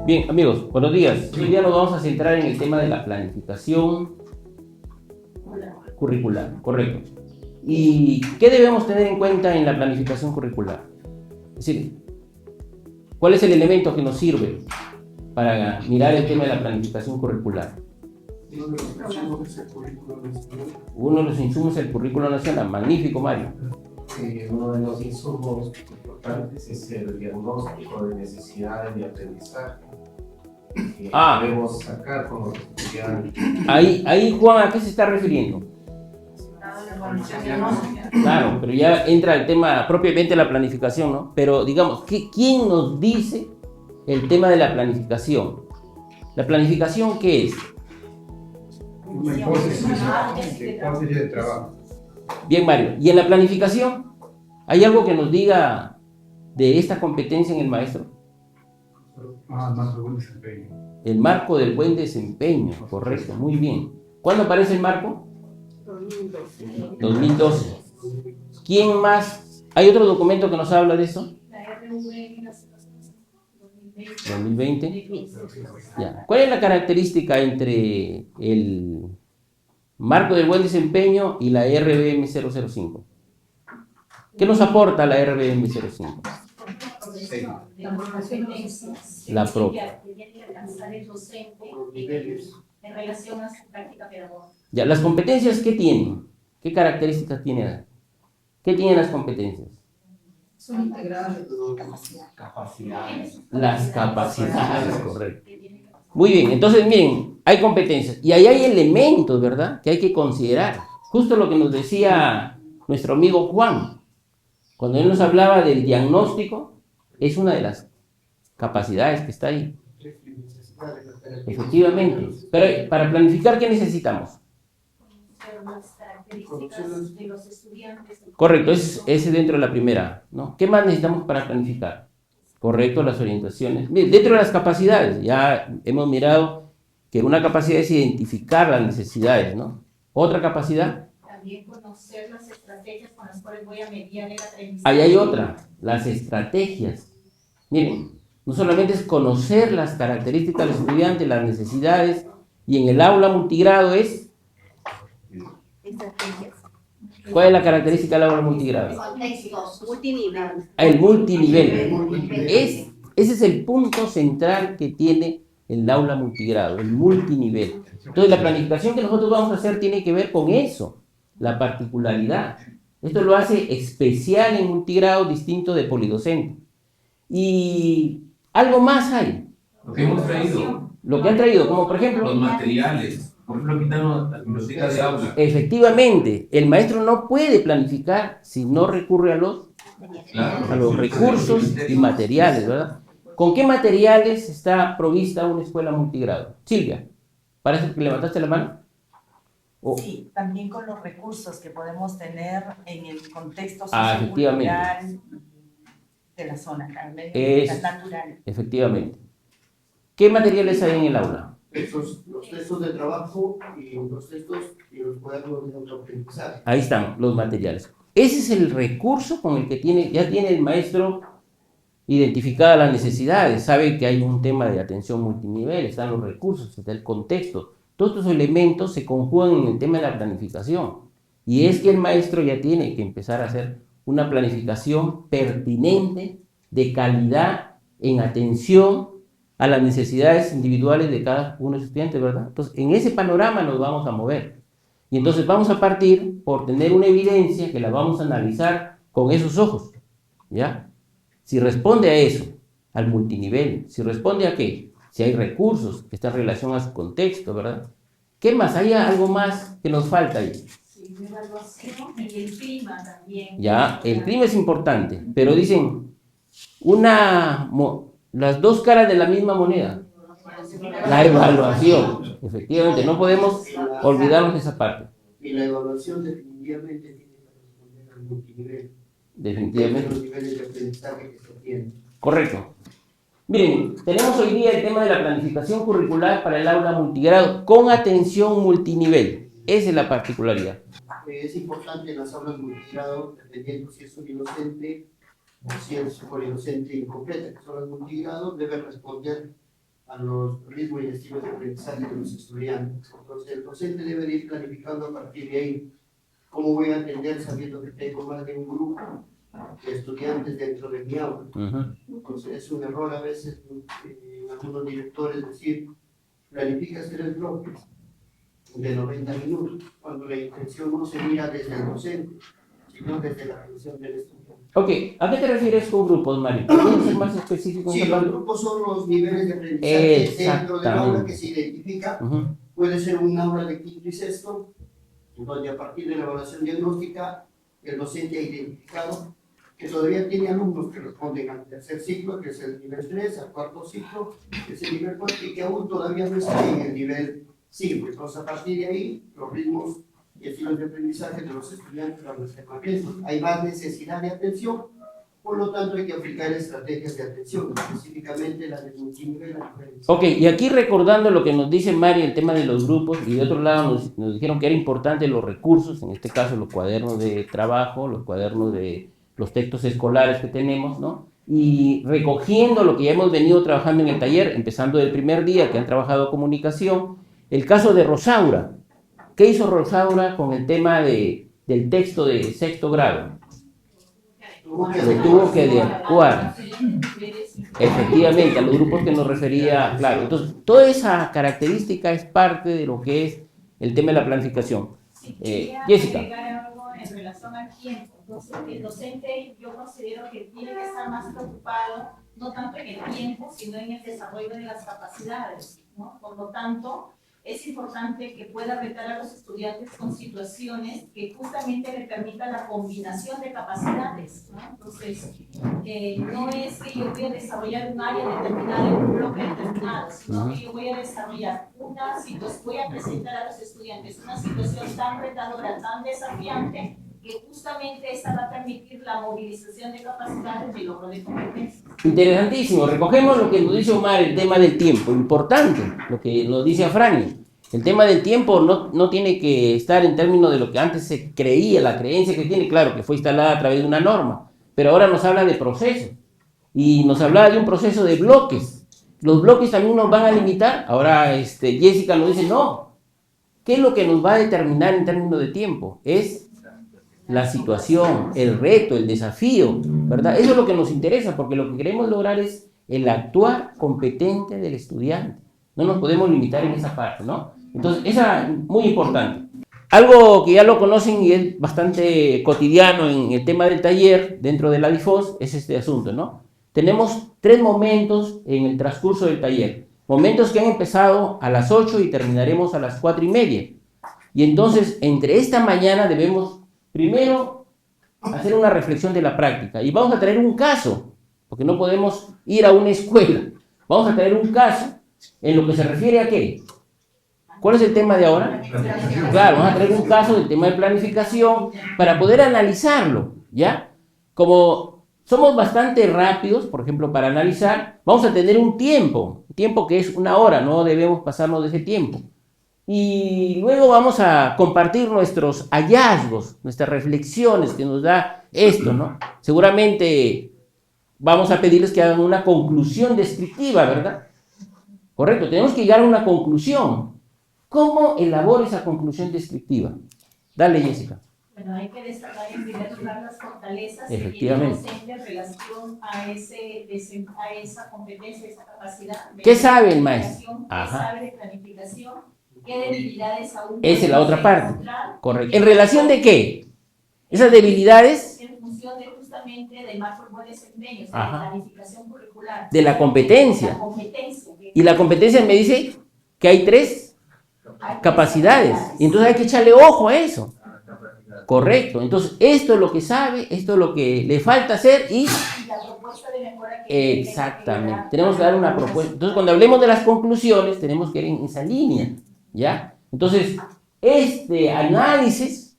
Bien, amigos, buenos días. Hoy día nos vamos a centrar en el tema de la planificación curricular, correcto. ¿Y qué debemos tener en cuenta en la planificación curricular? Es decir, ¿cuál es el elemento que nos sirve para mirar el tema de la planificación curricular? Uno de los insumos es el currículo nacional. Magnífico, Mario. Uno de los insumos importantes es el diagnóstico de necesidades de aprendizaje que debemos sacar como estudiantes. Ahí, Juan, ¿a qué se está refiriendo? Claro, pero ya entra el tema propiamente de la planificación, ¿no? Pero digamos, ¿quién nos dice el tema de la planificación? ¿La planificación qué es? Una hipótesis de trabajo. Bien, Mario. ¿Y en la planificación hay algo que nos diga de esta competencia en el maestro? El marco del buen desempeño. El marco del buen desempeño, correcto, muy bien. ¿Cuándo aparece el marco? 2012. ¿Quién más? ¿Hay otro documento que nos habla de eso? La RV 2020. Ya. ¿Cuál es la característica entre el marco del buen desempeño y la RBM 005? ¿Qué nos aporta la RBM 05? La propia. En relación a su práctica pedagógica. Ya, las competencias, ¿qué tienen? ¿Qué características tienen? ¿Qué tienen las competencias? Son integradas capacidades. Las capacidades, correcto. Muy bien, entonces miren, hay competencias y ahí hay elementos, ¿verdad?, que hay que considerar. Justo lo que nos decía nuestro amigo Juan, cuando él nos hablaba del diagnóstico, es una de las capacidades que está ahí. Efectivamente. Pero para planificar, ¿qué necesitamos? Las características de los estudiantes. Correcto, ese dentro de la primera, ¿no? ¿Qué más necesitamos para planificar? Correcto, las orientaciones. Dentro de las capacidades, ya hemos mirado que una capacidad es identificar las necesidades, ¿no? Otra capacidad. También conocer las estrategias con las cuales voy a mediar el aprendizaje. Ahí hay otra, las estrategias. Miren, no solamente es conocer las características del estudiante, las necesidades, y en el aula multigrado es... Estrategias. ¿Cuál es la característica del aula multigrado? Contextos, multinivel. El multinivel. Ese es el punto central que tiene el aula multigrado, el multinivel. Entonces la planificación que nosotros vamos a hacer tiene que ver con eso, la particularidad. Esto lo hace especial en multigrado, distinto de polidocente. Y algo más hay. Lo que hemos traído. Lo que han traído, como por ejemplo... Los materiales. Por ejemplo, quitamos las bibliotecas de aula. Efectivamente, el maestro no puede planificar si no recurre a los recursos y materiales, ¿verdad? ¿Con qué materiales está provista una escuela multigrado? Silvia, parece que levantaste la mano. Sí, también con los recursos que podemos tener en el contexto efectivamente. sociocultural de la zona, natural. Efectivamente. ¿Qué materiales hay en el aula? Los textos de trabajo y los textos y los cuadernos de autoaprendizaje. Ahí están los materiales. Ese es el recurso con el que ya tiene el maestro identificadas las necesidades, sabe que hay un tema de atención multinivel, están los recursos, está el contexto. Todos estos elementos se conjugan en el tema de la planificación. Y es que el maestro ya tiene que empezar a hacer una planificación pertinente, de calidad, en atención a las necesidades individuales de cada uno de los estudiantes, ¿verdad? Entonces, en ese panorama nos vamos a mover. Y entonces vamos a partir por tener una evidencia que la vamos a analizar con esos ojos, ¿ya? Si responde a eso, al multinivel. Si responde a qué, si hay recursos que están en relación a su contexto, ¿verdad? ¿Qué más? ¿Hay algo más que nos falta ahí? Sí, la evaluación y el clima también. Ya, el clima es importante, pero dicen las dos caras de la misma moneda. La evaluación, efectivamente, no podemos olvidarnos de esa parte. Y la evaluación definitivamente tiene que responder al multinivel. Definitivamente. Los niveles de aprendizaje que se tienen. Correcto. Miren, tenemos hoy día el tema de la planificación curricular para el aula multigrado con atención multinivel. Esa es la particularidad. Es importante en las aulas multigrado, dependiendo si es un inocente o si es un inocente incompleta, que son las multigrado, deben responder a los ritmos y estilos de aprendizaje de los estudiantes. Entonces, el docente debe ir planificando a partir de ahí cómo voy a atender sabiendo que tengo más de un grupo de estudiantes dentro de mi aula. Entonces, es un error a veces en algunos directores decir, planificas 3 bloques de 90 minutos, cuando la intención no se mira desde el docente, sino desde la atención del estudiante. Ok, ¿a qué te refieres con grupos, Mario? ¿Puedes ser más específico? Sí, los grupos son los niveles de aprendizaje dentro del aula que se identifica. Puede ser un aula de quinto y sexto, donde a partir de la evaluación diagnóstica, el docente ha identificado que todavía tiene alumnos que responden al tercer ciclo, que es el nivel 3, al cuarto ciclo, que es el nivel 4, y que aún todavía no está en el nivel 5. Entonces, a partir de ahí, los ritmos y estilos de aprendizaje de los estudiantes van a ser más lentos. Hay más necesidad de atención, por lo tanto hay que aplicar estrategias de atención, específicamente la de multinivel. Ok, y aquí recordando lo que nos dice Mari, el tema de los grupos, y de otro lado nos dijeron que era importante los recursos, en este caso los cuadernos de trabajo, los cuadernos de los textos escolares que tenemos, ¿no? Y recogiendo lo que ya hemos venido trabajando en el taller, empezando del primer día que han trabajado comunicación, el caso de Rosaura. ¿Qué hizo Rosaura con el tema del texto de sexto grado? Se tuvo que adecuar, efectivamente, a los grupos que nos refería, claro. Entonces, toda esa característica es parte de lo que es el tema de la planificación. Jessica. Algo en relación al tiempo. Entonces, el docente, yo considero que tiene que estar más preocupado, no tanto en el tiempo, sino en el desarrollo de las capacidades, ¿no? Por lo tanto, es importante que pueda retar a los estudiantes con situaciones que justamente le permitan la combinación de capacidades, ¿no? Entonces, no es que yo voy a desarrollar un área determinada en un bloque determinado, sino que yo voy a desarrollar una situación, voy a presentar a los estudiantes una situación tan retadora, tan desafiante, que justamente esta va a permitir la movilización de capacidades y logro de competencias. Interesantísimo. Recogemos lo que nos dice Omar, el tema del tiempo. Importante, lo que nos dice Afrani. El tema del tiempo no tiene que estar en términos de lo que antes se creía, la creencia que tiene, claro, que fue instalada a través de una norma, pero ahora nos habla de proceso. Y nos hablaba de un proceso de bloques. Los bloques también nos van a limitar. Ahora Jessica nos dice, no. ¿Qué es lo que nos va a determinar en términos de tiempo? Es la situación, el reto, el desafío, ¿verdad? Eso es lo que nos interesa, porque lo que queremos lograr es el actuar competente del estudiante. No nos podemos limitar en esa parte, ¿no? Entonces, esa es muy importante. Algo que ya lo conocen y es bastante cotidiano en el tema del taller, dentro de la DIFOS, es este asunto, ¿no? Tenemos 3 momentos en el transcurso del taller. Momentos que han empezado a las 8 y terminaremos a las 4:30. Y entonces, entre esta mañana debemos primero hacer una reflexión de la práctica. Y vamos a traer un caso, porque no podemos ir a una escuela. Vamos a traer un caso en lo que se refiere a ¿qué? ¿Cuál es el tema de ahora? Claro, vamos a traer un caso del tema de planificación para poder analizarlo, ¿ya? Como somos bastante rápidos, por ejemplo, para analizar, vamos a tener un tiempo que es 1 hora, no debemos pasarnos de ese tiempo. Y luego vamos a compartir nuestros hallazgos, nuestras reflexiones que nos da esto, ¿no? Seguramente vamos a pedirles que hagan una conclusión descriptiva, ¿verdad? Correcto, tenemos que llegar a una conclusión. ¿Cómo elaboro esa conclusión descriptiva? Dale, Jessica. Bueno, hay que destacar en primer lugar las fortalezas que tiene el Efectivamente. docente en relación a esa competencia, esa capacidad. ¿Qué sabe el maestro? ¿Qué sabe de planificación? ¿Qué debilidades aún Esa es la otra parte. encontrar? Correcto. ¿En relación de qué? Esas debilidades. En función de justamente justamente del marco de buen desempeño, o sea, Ajá. de planificación curricular. De la competencia. La competencia. Y la competencia me dice que hay 3 capacidades. Y entonces hay que echarle ojo a eso. Correcto. Entonces, esto es lo que sabe, esto es lo que le falta hacer y... La propuesta de mejora que... Exactamente. Tenemos que dar una propuesta. Entonces, cuando hablemos de las conclusiones, tenemos que ir en esa línea, ¿ya? Entonces, este análisis,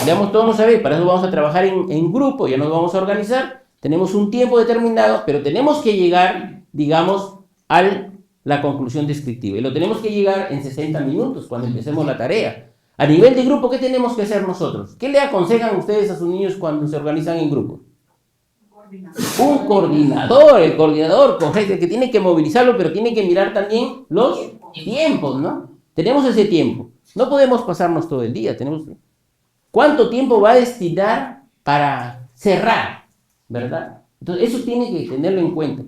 digamos, todos saber, para eso vamos a trabajar en grupo, ya nos vamos a organizar, tenemos un tiempo determinado, pero tenemos que llegar, digamos, a la conclusión descriptiva. Y lo tenemos que llegar en 60 minutos, cuando empecemos la tarea. A nivel de grupo, ¿qué tenemos que hacer nosotros? ¿Qué le aconsejan ustedes a sus niños cuando se organizan en grupo? Un coordinador, el coordinador, correcto, el que tiene que movilizarlo, pero tiene que mirar también los tiempos, ¿no? Tenemos ese tiempo. No podemos pasarnos todo el día. ¿Cuánto tiempo va a destinar para cerrar? ¿Verdad? Entonces, eso tiene que tenerlo en cuenta.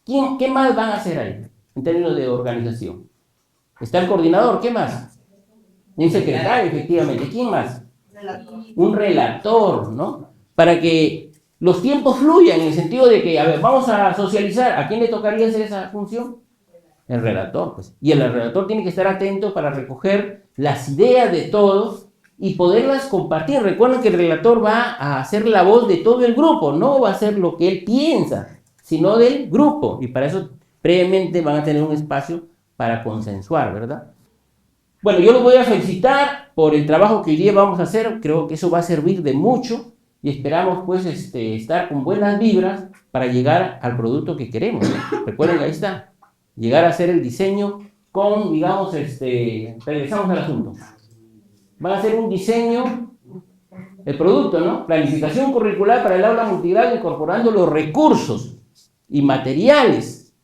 ¿Qué más van a hacer ahí en términos de organización? Está el coordinador, ¿qué más? Un secretario, efectivamente. ¿Quién más? Un relator, ¿no? Para que los tiempos fluyan en el sentido de que, a ver, vamos a socializar. ¿A quién le tocaría hacer esa función? El relator, pues. Y el relator tiene que estar atento para recoger las ideas de todos y poderlas compartir. Recuerden que el relator va a hacer la voz de todo el grupo, no va a hacer lo que él piensa, sino del grupo. Y para eso, previamente van a tener un espacio para consensuar, ¿verdad? Bueno, yo los voy a felicitar por el trabajo que hoy día vamos a hacer. Creo que eso va a servir de mucho y esperamos, pues, estar con buenas vibras para llegar al producto que queremos. Recuerden que ahí está. Llegar a hacer el diseño con, digamos, regresamos al asunto. Van a hacer un diseño, el producto, ¿no? Planificación curricular para el aula multigrado incorporando los recursos y materiales.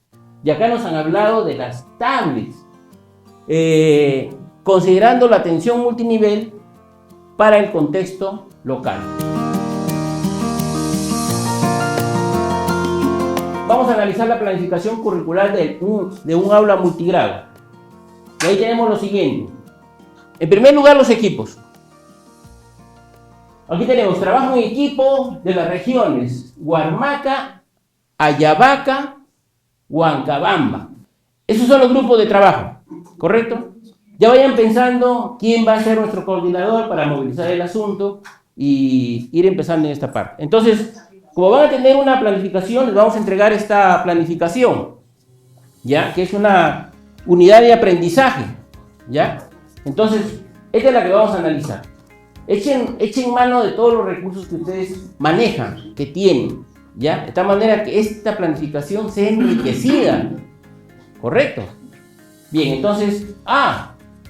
Y acá nos han hablado de las tablets, considerando la atención multinivel para el contexto local. Vamos a analizar la planificación curricular de un aula multigrado. Y ahí tenemos lo siguiente. En primer lugar, los equipos. Aquí tenemos trabajo en equipo de las regiones Huarmaca, Ayabaca, Huancabamba. Esos son los grupos de trabajo, ¿correcto? Ya vayan pensando quién va a ser nuestro coordinador para movilizar el asunto y ir empezando en esta parte. Entonces, como van a tener una planificación, les vamos a entregar esta planificación, ¿ya? Que es una unidad de aprendizaje, ¿ya? Entonces, esta es la que vamos a analizar. Echen mano de todos los recursos que ustedes manejan, que tienen, ¿ya? De tal manera que esta planificación sea enriquecida, ¿correcto? Bien, entonces,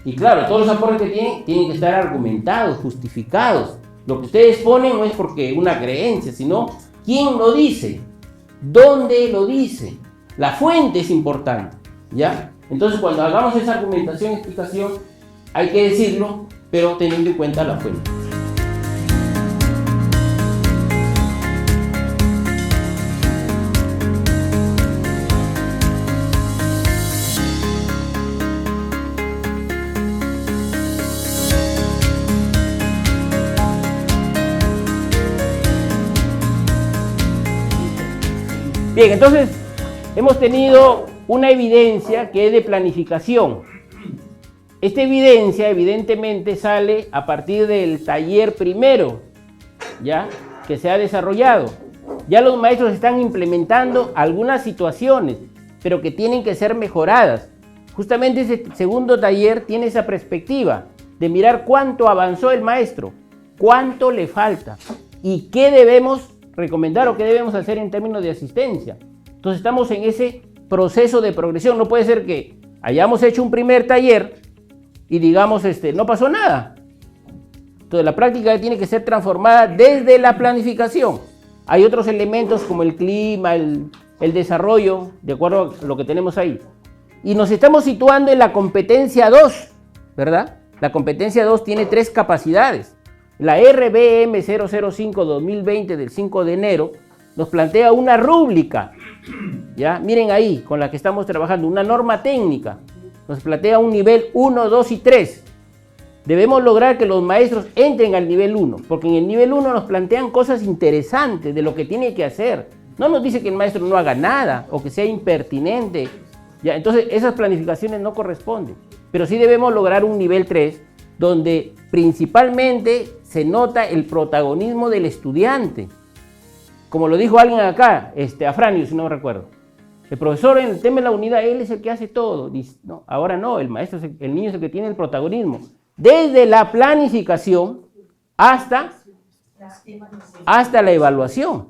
y claro, todos los aportes que tienen que estar argumentados, justificados. Lo que ustedes ponen no es porque una creencia, sino quién lo dice, dónde lo dice. La fuente es importante, ¿ya? Entonces, cuando hagamos esa argumentación y explicación, hay que decirlo, pero teniendo en cuenta la fuente. Bien, entonces hemos tenido una evidencia que es de planificación. Esta evidencia evidentemente sale a partir del taller primero, ¿ya? Que se ha desarrollado. Ya los maestros están implementando algunas situaciones, pero que tienen que ser mejoradas. Justamente ese segundo taller tiene esa perspectiva de mirar cuánto avanzó el maestro, cuánto le falta y qué debemos recomendar o qué debemos hacer en términos de asistencia. Entonces estamos en ese proceso de progresión. No puede ser que hayamos hecho un primer taller y digamos, no pasó nada. Entonces la práctica tiene que ser transformada desde la planificación. Hay otros elementos como el clima, el desarrollo, de acuerdo a lo que tenemos ahí. Y nos estamos situando en la competencia 2, ¿verdad? La competencia 2 tiene 3 capacidades. La RBM 005-2020 del 5 de enero nos plantea una rúbrica, ¿ya? Miren ahí, con la que estamos trabajando, una norma técnica. Nos plantea un nivel 1, 2 y 3. debemos lograr que los maestros entren al nivel 1, porque en el nivel 1 nos plantean cosas interesantes de lo que tiene que hacer. No nos dice que el maestro no haga nada o que sea impertinente. Ya, entonces esas planificaciones no corresponden. Pero sí debemos lograr un nivel 3, donde principalmente se nota el protagonismo del estudiante. Como lo dijo alguien acá, Afranio, si no me recuerdo. El profesor en el tema de la unidad, él es el que hace todo. Dice, no, ahora no, el maestro, el niño es el que tiene el protagonismo. Desde la planificación hasta la evaluación.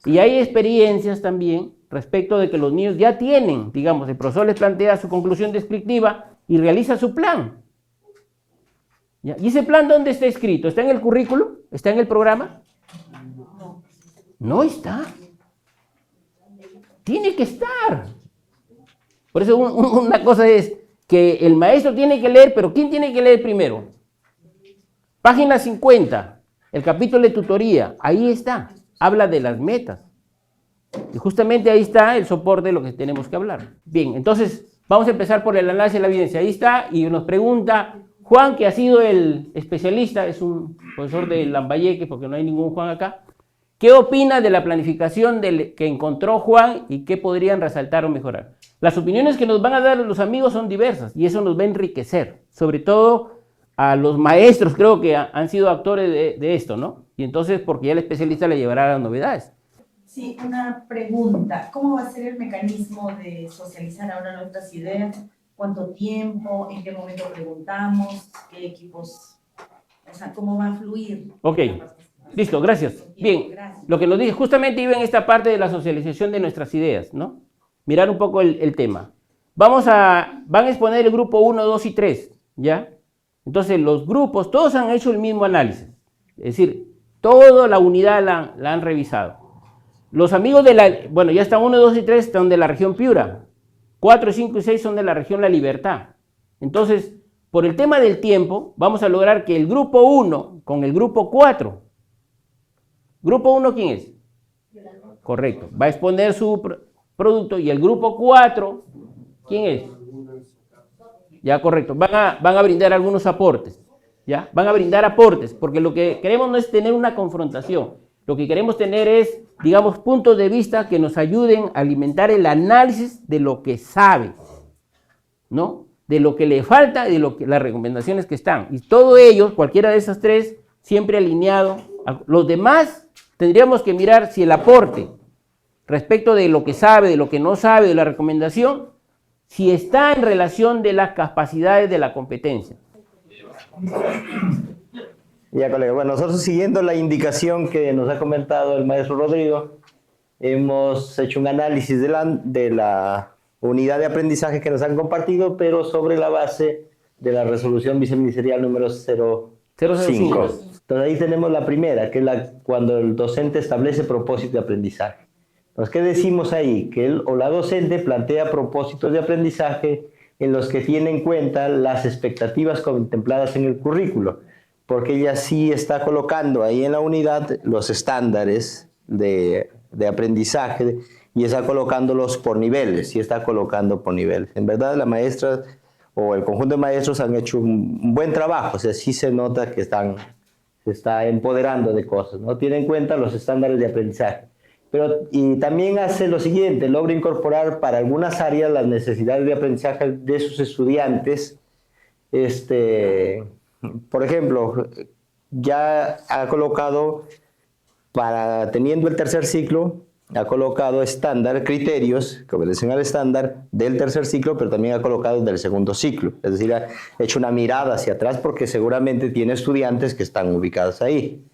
Y hay experiencias también respecto de que los niños ya tienen, digamos, el profesor les plantea su conclusión descriptiva y realiza su plan. ¿Ya? ¿Y ese plan dónde está escrito? ¿Está en el currículum? ¿Está en el programa? No está. Tiene que estar. Por eso una cosa es que el maestro tiene que leer, pero ¿quién tiene que leer primero? Página 50, el capítulo de tutoría, ahí está, habla de las metas. Y justamente ahí está el soporte de lo que tenemos que hablar. Bien, entonces vamos a empezar por el análisis de la evidencia. Ahí está, y nos pregunta Juan, que ha sido el especialista, es un profesor de Lambayeque, porque no hay ningún Juan acá. ¿Qué opina de la planificación que encontró Juan y qué podrían resaltar o mejorar? Las opiniones que nos van a dar los amigos son diversas y eso nos va a enriquecer, sobre todo a los maestros, creo que han sido actores de esto, ¿no? Y entonces, porque ya el especialista le llevará las novedades. Sí, una pregunta. ¿Cómo va a ser el mecanismo de socializar ahora nuestras ideas? ¿Cuánto tiempo? ¿En qué momento preguntamos? ¿Qué equipos? O sea, ¿cómo va a fluir? Ok. Listo, gracias. Bien, Gracias. lo que nos dice, justamente iba en esta parte de la socialización de nuestras ideas, ¿no? Mirar un poco el tema. Van a exponer el grupo 1, 2 y 3, ¿ya? Entonces, los grupos, todos han hecho el mismo análisis. Es decir, toda la unidad la han revisado. Los amigos bueno, ya están 1, 2 y 3, están de la región Piura. 4, 5 y 6 son de la región La Libertad. Entonces, por el tema del tiempo, vamos a lograr que el grupo 1 con el grupo 4. ¿Grupo 1 quién es? Correcto. Va a exponer su producto. ¿Y el grupo 4 quién es? Ya, correcto. Van a brindar algunos aportes. ¿Ya? Van a brindar aportes, porque lo que queremos no es tener una confrontación. Lo que queremos tener es, digamos, puntos de vista que nos ayuden a alimentar el análisis de lo que sabe, ¿no? De lo que le falta y de las recomendaciones que están. Y todo ello, cualquiera de esas tres, siempre alineado. Los demás tendríamos que mirar si el aporte respecto de lo que sabe, de lo que no sabe, de la recomendación, si está en relación de las capacidades de la competencia. Ya, colega. Bueno, nosotros siguiendo la indicación que nos ha comentado el maestro Rodrigo, hemos hecho un análisis de la unidad de aprendizaje que nos han compartido, pero sobre la base de la resolución viceministerial número 05. Entonces ahí tenemos la primera, que es cuando el docente establece propósito de aprendizaje. Entonces, ¿qué decimos ahí? Que él o la docente plantea propósitos de aprendizaje en los que tiene en cuenta las expectativas contempladas en el currículo, porque ella sí está colocando ahí en la unidad los estándares de aprendizaje y está colocándolos por niveles, y está colocando por niveles. En verdad, la maestra o el conjunto de maestros han hecho un buen trabajo, o sea, sí se nota que se está empoderando de cosas, ¿no? Tiene en cuenta los estándares de aprendizaje. Y también hace lo siguiente, logra incorporar para algunas áreas las necesidades de aprendizaje de sus estudiantes. Por ejemplo, ya ha colocado, teniendo el tercer ciclo, ha colocado criterios que obedecen al estándar del tercer ciclo, pero también ha colocado del segundo ciclo. Es decir, ha hecho una mirada hacia atrás porque seguramente tiene estudiantes que están ubicados ahí.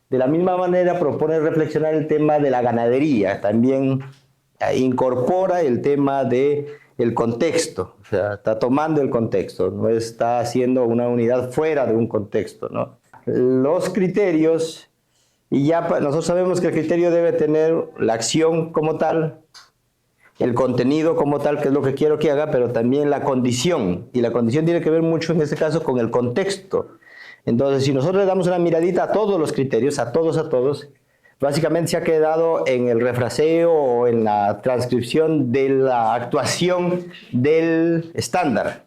De la misma manera propone reflexionar el tema de la ganadería. También incorpora el tema del contexto. O sea, está tomando el contexto, no está haciendo una unidad fuera de un contexto, ¿no? Los criterios, y ya nosotros sabemos que el criterio debe tener la acción como tal, el contenido como tal, que es lo que quiero que haga, pero también la condición. Y la condición tiene que ver mucho en este caso con el contexto. Entonces, si nosotros le damos una miradita a todos los criterios, a todos, básicamente se ha quedado en el refraseo o en la transcripción de la actuación del estándar.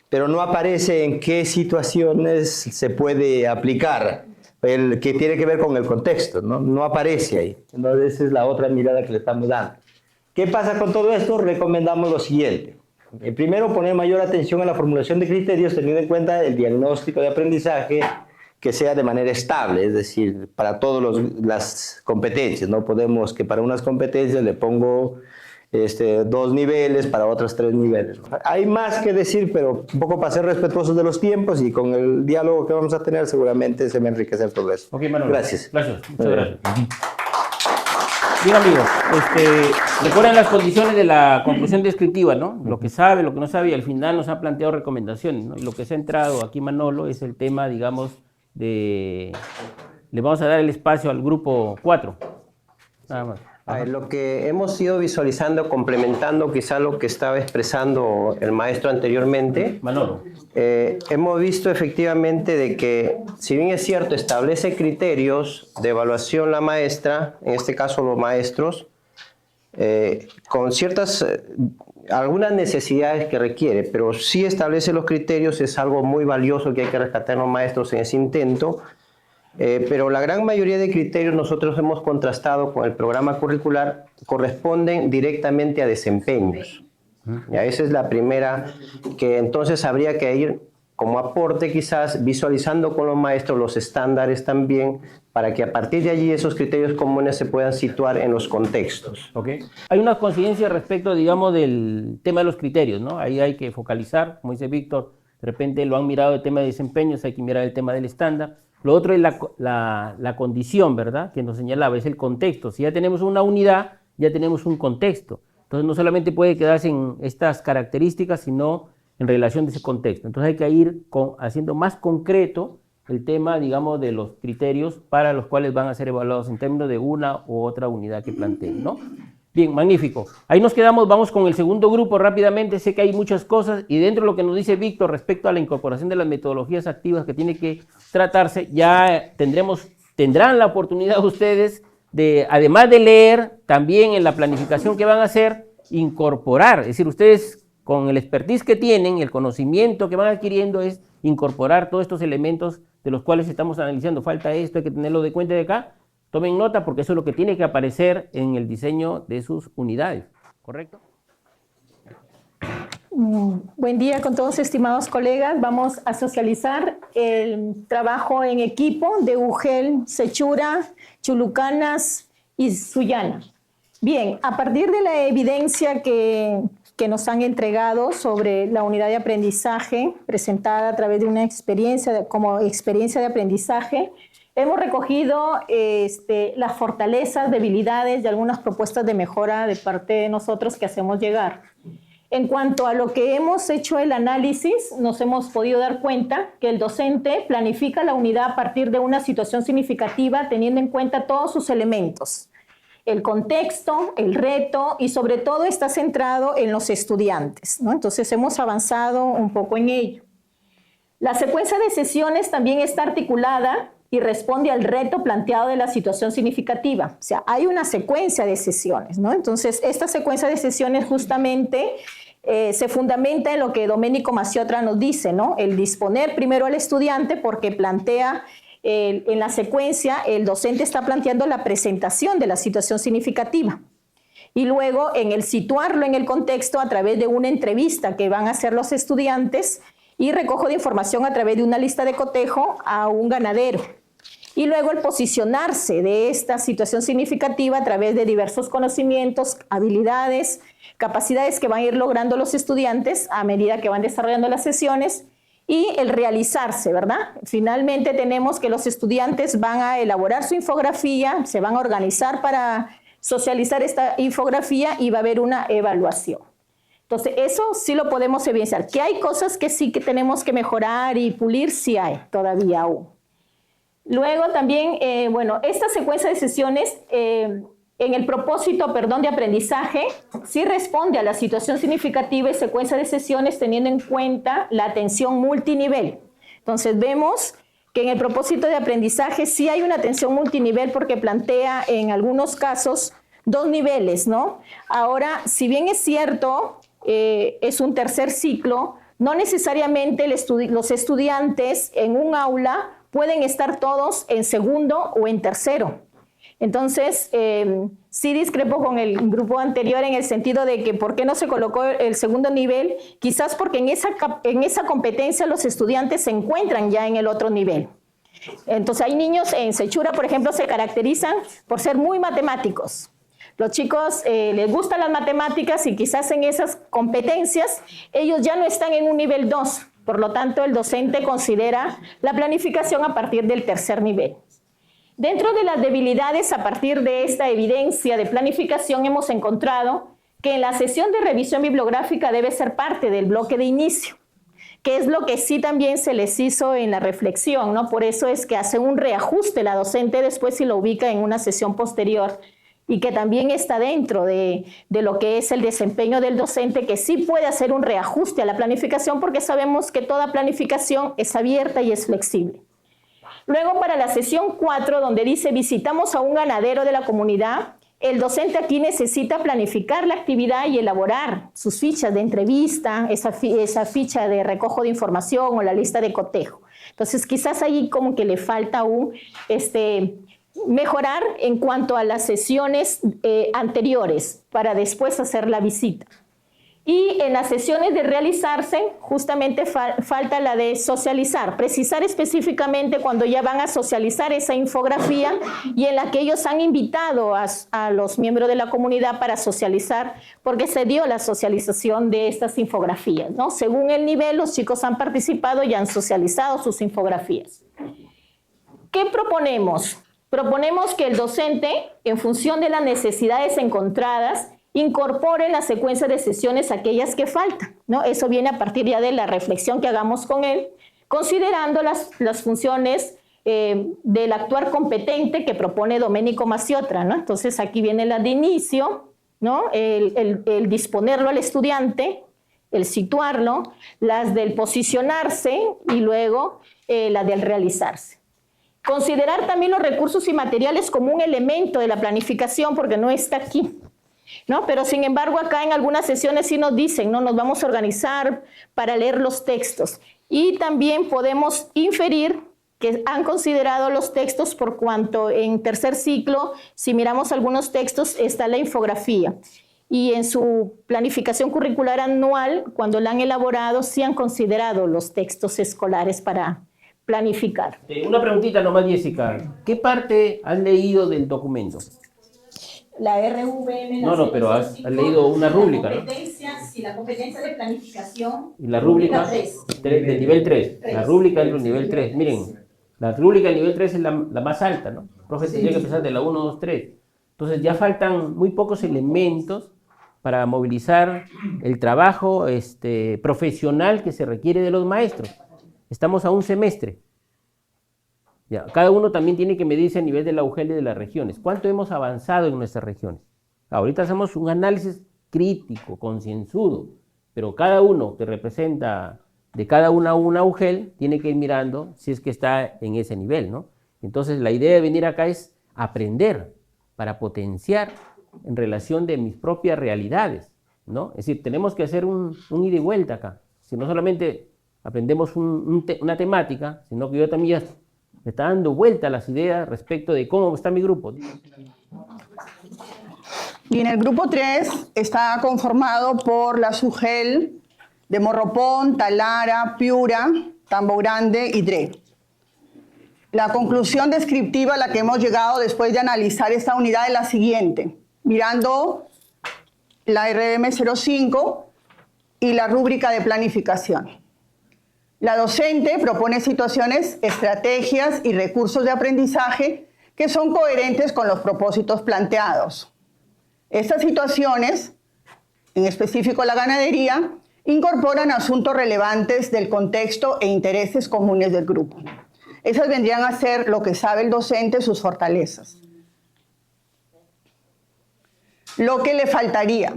pero no aparece en qué situaciones se puede aplicar, el que tiene que ver con el contexto, ¿no? No aparece ahí. Entonces esa es la otra mirada que le estamos dando. ¿Qué pasa con todo esto? Recomendamos lo siguiente. Primero, poner mayor atención a la formulación de criterios teniendo en cuenta el diagnóstico de aprendizaje que sea de manera estable, es decir, para todas las competencias. No podemos que para unas competencias le pongo 2 niveles, para otras 3 niveles. Hay más que decir, pero un poco para ser respetuosos de los tiempos y con el diálogo que vamos a tener seguramente se va a enriquecer todo eso. Ok, Manuel. Gracias. Gracias, muchas gracias. Bien, amigos, recuerden las condiciones de la conclusión descriptiva, ¿no? Lo que sabe, lo que no sabe, y al final nos ha planteado recomendaciones, ¿no? Y lo que se ha entrado aquí, Manolo, es el tema, digamos, le vamos a dar el espacio al grupo 4. Nada más. Lo que hemos ido visualizando, complementando quizá lo que estaba expresando el maestro anteriormente, Manolo. Hemos visto efectivamente de que, si bien es cierto, establece criterios de evaluación la maestra, en este caso los maestros, con ciertas, algunas necesidades que requiere, pero sí establece los criterios, es algo muy valioso que hay que rescatar en los maestros en ese intento. Pero la gran mayoría de criterios nosotros hemos contrastado con el programa curricular, corresponden directamente a desempeños. Ya, esa es la primera, que entonces habría que ir como aporte quizás visualizando con los maestros los estándares también, para que a partir de allí esos criterios comunes se puedan situar en los contextos. Okay. Hay una coincidencia respecto, digamos, del tema de los criterios, ¿no? Ahí hay que focalizar, como dice Víctor, de repente lo han mirado el tema de desempeños, hay que mirar el tema del estándar. Lo otro es la condición, ¿verdad?, que nos señalaba, es el contexto. Si ya tenemos una unidad, ya tenemos un contexto. Entonces no solamente puede quedarse en estas características, sino en relación de ese contexto. Entonces hay que ir haciendo más concreto el tema, digamos, de los criterios para los cuales van a ser evaluados en términos de una u otra unidad que planteen, ¿no? Bien, magnífico. Ahí nos quedamos, vamos con el segundo grupo rápidamente. Sé que hay muchas cosas y dentro de lo que nos dice Víctor respecto a la incorporación de las metodologías activas que tiene que tratarse, ya tendrán la oportunidad ustedes de, además de leer, también en la planificación que van a hacer, incorporar. Es decir, ustedes con el expertise que tienen, el conocimiento que van adquiriendo, es incorporar todos estos elementos de los cuales estamos analizando. Falta esto, hay que tenerlo de cuenta de acá. Tomen nota porque eso es lo que tiene que aparecer en el diseño de sus unidades, ¿correcto? Buen día con todos, estimados colegas. Vamos a socializar el trabajo en equipo de UGEL, Sechura, Chulucanas y Sullana. Bien, a partir de la evidencia que nos han entregado sobre la unidad de aprendizaje presentada a través de una experiencia, como experiencia de aprendizaje, hemos recogido las fortalezas, debilidades y algunas propuestas de mejora de parte de nosotros que hacemos llegar. En cuanto a lo que hemos hecho el análisis, nos hemos podido dar cuenta que el docente planifica la unidad a partir de una situación significativa teniendo en cuenta todos sus elementos. El contexto, el reto y sobre todo está centrado en los estudiantes, ¿no? Entonces hemos avanzado un poco en ello. La secuencia de sesiones también está articulada y responde al reto planteado de la situación significativa. O sea, hay una secuencia de sesiones, ¿no? Entonces, esta secuencia de sesiones justamente se fundamenta en lo que Domenico Maciotra nos dice, ¿no? El disponer primero al estudiante porque plantea, en la secuencia, el docente está planteando la presentación de la situación significativa. Y luego, en el situarlo en el contexto a través de una entrevista que van a hacer los estudiantes y recojo de información a través de una lista de cotejo a un ganadero. Y luego el posicionarse de esta situación significativa a través de diversos conocimientos, habilidades, capacidades que van a ir logrando los estudiantes a medida que van desarrollando las sesiones y el realizarse, ¿verdad? Finalmente tenemos que los estudiantes van a elaborar su infografía, se van a organizar para socializar esta infografía y va a haber una evaluación. Entonces, eso sí lo podemos evidenciar. Que hay cosas que sí que tenemos que mejorar y pulir, sí hay todavía aún. Luego también, esta secuencia de sesiones, en el propósito, de aprendizaje, sí responde a la situación significativa y secuencia de sesiones teniendo en cuenta la atención multinivel. Entonces, vemos que en el propósito de aprendizaje sí hay una atención multinivel porque plantea en algunos casos 2 niveles, ¿no? Ahora, si bien es cierto, es un tercer ciclo, no necesariamente los estudiantes en un aula pueden estar todos en segundo o en tercero. Entonces, sí discrepo con el grupo anterior en el sentido de que ¿por qué no se colocó el segundo nivel? Quizás porque en esa competencia los estudiantes se encuentran ya en el otro nivel. Entonces, hay niños en Sechura, por ejemplo, se caracterizan por ser muy matemáticos. Los chicos les gustan las matemáticas y quizás en esas competencias ellos ya no están en un nivel 2. Por lo tanto, el docente considera la planificación a partir del tercer nivel. Dentro de las debilidades, a partir de esta evidencia de planificación, hemos encontrado que en la sesión de revisión bibliográfica debe ser parte del bloque de inicio, que es lo que sí también se les hizo en la reflexión, ¿no? Por eso es que hace un reajuste la docente después y lo ubica en una sesión posterior, y que también está dentro de lo que es el desempeño del docente, que sí puede hacer un reajuste a la planificación, porque sabemos que toda planificación es abierta y es flexible. Luego, para la sesión 4, donde dice visitamos a un ganadero de la comunidad, el docente aquí necesita planificar la actividad y elaborar sus fichas de entrevista, esa ficha de recojo de información o la lista de cotejo. Entonces, quizás ahí como que le falta aún mejorar en cuanto a las sesiones anteriores para después hacer la visita. Y en las sesiones de realizarse, justamente falta la de socializar, precisar específicamente cuando ya van a socializar esa infografía y en la que ellos han invitado a los miembros de la comunidad para socializar, porque se dio la socialización de estas infografías, ¿no? Según el nivel, los chicos han participado y han socializado sus infografías. ¿Qué proponemos? Proponemos que el docente, en función de las necesidades encontradas, incorpore en la secuencia de sesiones aquellas que faltan, ¿no? Eso viene a partir ya de la reflexión que hagamos con él, considerando las funciones del actuar competente que propone Domenico Maciotra, ¿no? Entonces aquí viene la de inicio, ¿no? El disponerlo al estudiante, el situarlo, las del posicionarse y luego la del realizarse. Considerar también los recursos y materiales como un elemento de la planificación, porque no está aquí, ¿no? Pero sin embargo acá en algunas sesiones sí nos dicen, ¿no? Nos vamos a organizar para leer los textos. Y también podemos inferir que han considerado los textos por cuanto en tercer ciclo, si miramos algunos textos, está la infografía. Y en su planificación curricular anual, cuando la han elaborado, sí han considerado los textos escolares para planificar. Una preguntita nomás, Jessica. ¿Qué parte has leído del documento? La RVM. No, pero has leído una rúbrica, ¿no? Sí, la competencia de planificación. Y la rúbrica 3. De nivel 3. La rúbrica del nivel 3. Miren, la rúbrica del nivel 3 es la más alta, ¿no? El profe tendría que empezar de la 1, 2, 3. Entonces ya faltan muy pocos elementos para movilizar el trabajo profesional que se requiere de los maestros. Estamos a un semestre. Ya, cada uno también tiene que medirse a nivel de la UGEL y de las regiones. ¿Cuánto hemos avanzado en nuestras regiones? Ahorita hacemos un análisis crítico, concienzudo, pero cada uno que representa de cada una UGEL tiene que ir mirando si es que está en ese nivel, ¿no? Entonces la idea de venir acá es aprender para potenciar en relación de mis propias realidades, ¿no? Es decir, tenemos que hacer un ida y vuelta acá. Si no solamente aprendemos una temática, sino que yo también ya me está dando vuelta a las ideas respecto de cómo está mi grupo. Y en el grupo 3 está conformado por la UGEL de Morropón, Talara, Piura, Tambo Grande y Dre. La conclusión descriptiva a la que hemos llegado después de analizar esta unidad es la siguiente. Mirando la RBM 05 y la rúbrica de planificación. La docente propone situaciones, estrategias y recursos de aprendizaje que son coherentes con los propósitos planteados. Estas situaciones, en específico la ganadería, incorporan asuntos relevantes del contexto e intereses comunes del grupo. Esas vendrían a ser lo que sabe el docente, sus fortalezas. Lo que le faltaría.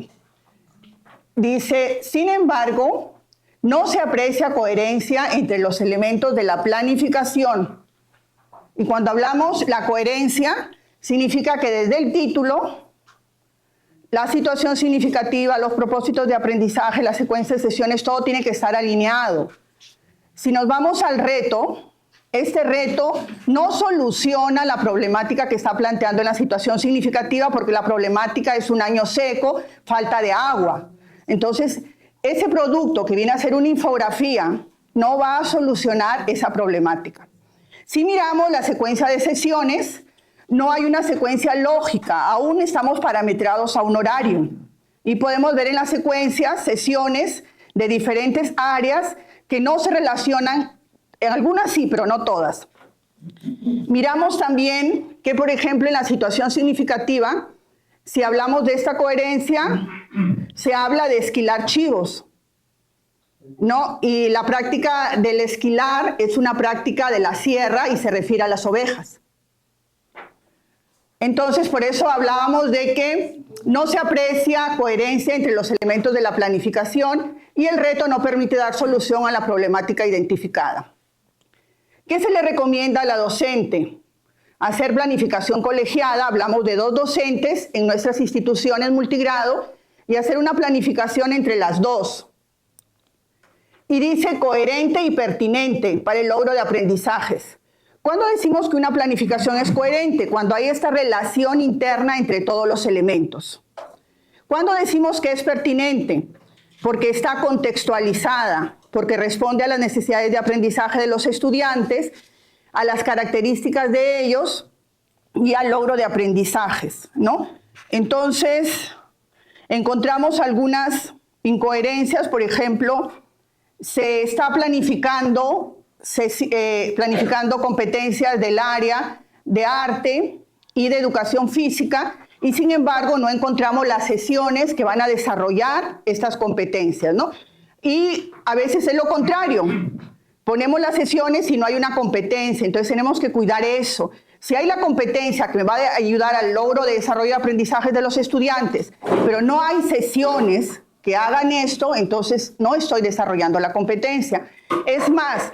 Dice, sin embargo, no se aprecia coherencia entre los elementos de la planificación. Y cuando hablamos la coherencia, significa que desde el título la situación significativa, los propósitos de aprendizaje, la secuencia de sesiones, todo tiene que estar alineado. Si nos vamos al reto, este reto no soluciona la problemática que está planteando en la situación significativa, porque la problemática es un año seco, falta de agua. Entonces, ese producto que viene a ser una infografía no va a solucionar esa problemática. Si miramos la secuencia de sesiones, no hay una secuencia lógica, aún estamos parametrados a un horario. Y podemos ver en la secuencia sesiones de diferentes áreas que no se relacionan, en algunas sí, pero no todas. Miramos también que, por ejemplo, en la situación significativa, si hablamos de esta coherencia, se habla de esquilar chivos, ¿no? Y la práctica del esquilar es una práctica de la sierra y se refiere a las ovejas. Entonces, por eso hablábamos de que no se aprecia coherencia entre los elementos de la planificación y el reto no permite dar solución a la problemática identificada. ¿Qué se le recomienda a la docente? Hacer planificación colegiada, hablamos de 2 docentes en nuestras instituciones multigrado, y hacer una planificación entre las 2. Y dice coherente y pertinente para el logro de aprendizajes. ¿Cuándo decimos que una planificación es coherente? Cuando hay esta relación interna entre todos los elementos. ¿Cuándo decimos que es pertinente? Porque está contextualizada, porque responde a las necesidades de aprendizaje de los estudiantes, a las características de ellos y al logro de aprendizajes, ¿no? Entonces, encontramos algunas incoherencias. Por ejemplo, se está planificando competencias del área de arte y de educación física, y sin embargo no encontramos las sesiones que van a desarrollar estas competencias, ¿no? Y a veces es lo contrario, ponemos las sesiones y no hay una competencia, entonces tenemos que cuidar eso. Si hay la competencia que me va a ayudar al logro de desarrollo de aprendizajes de los estudiantes, pero no hay sesiones que hagan esto, entonces no estoy desarrollando la competencia. Es más,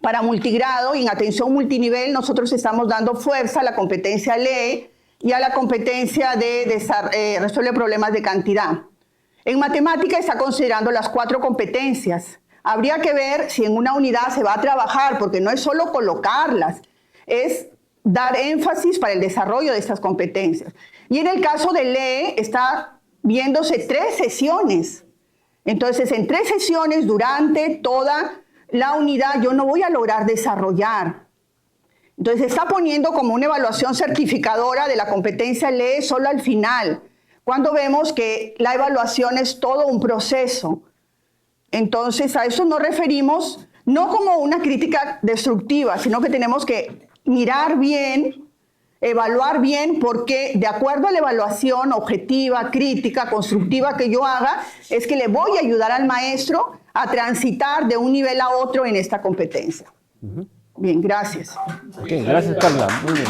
para multigrado y en atención multinivel nosotros estamos dando fuerza a la competencia lee y a la competencia de resuelve problemas de cantidad. En matemática está considerando las 4 competencias. Habría que ver si en una unidad se va a trabajar, porque no es solo colocarlas, es dar énfasis para el desarrollo de estas competencias. Y en el caso de lee está viéndose 3 sesiones. Entonces, en 3 sesiones durante toda la unidad yo no voy a lograr desarrollar. Entonces se está poniendo como una evaluación certificadora de la competencia lee solo al final, cuando vemos que la evaluación es todo un proceso. Entonces a eso nos referimos no como una crítica destructiva, sino que tenemos que mirar bien, evaluar bien, porque de acuerdo a la evaluación objetiva, crítica, constructiva que yo haga, es que le voy a ayudar al maestro a transitar de un nivel a otro en esta competencia. Bien, gracias. Okay, gracias, Carla. Muy bien.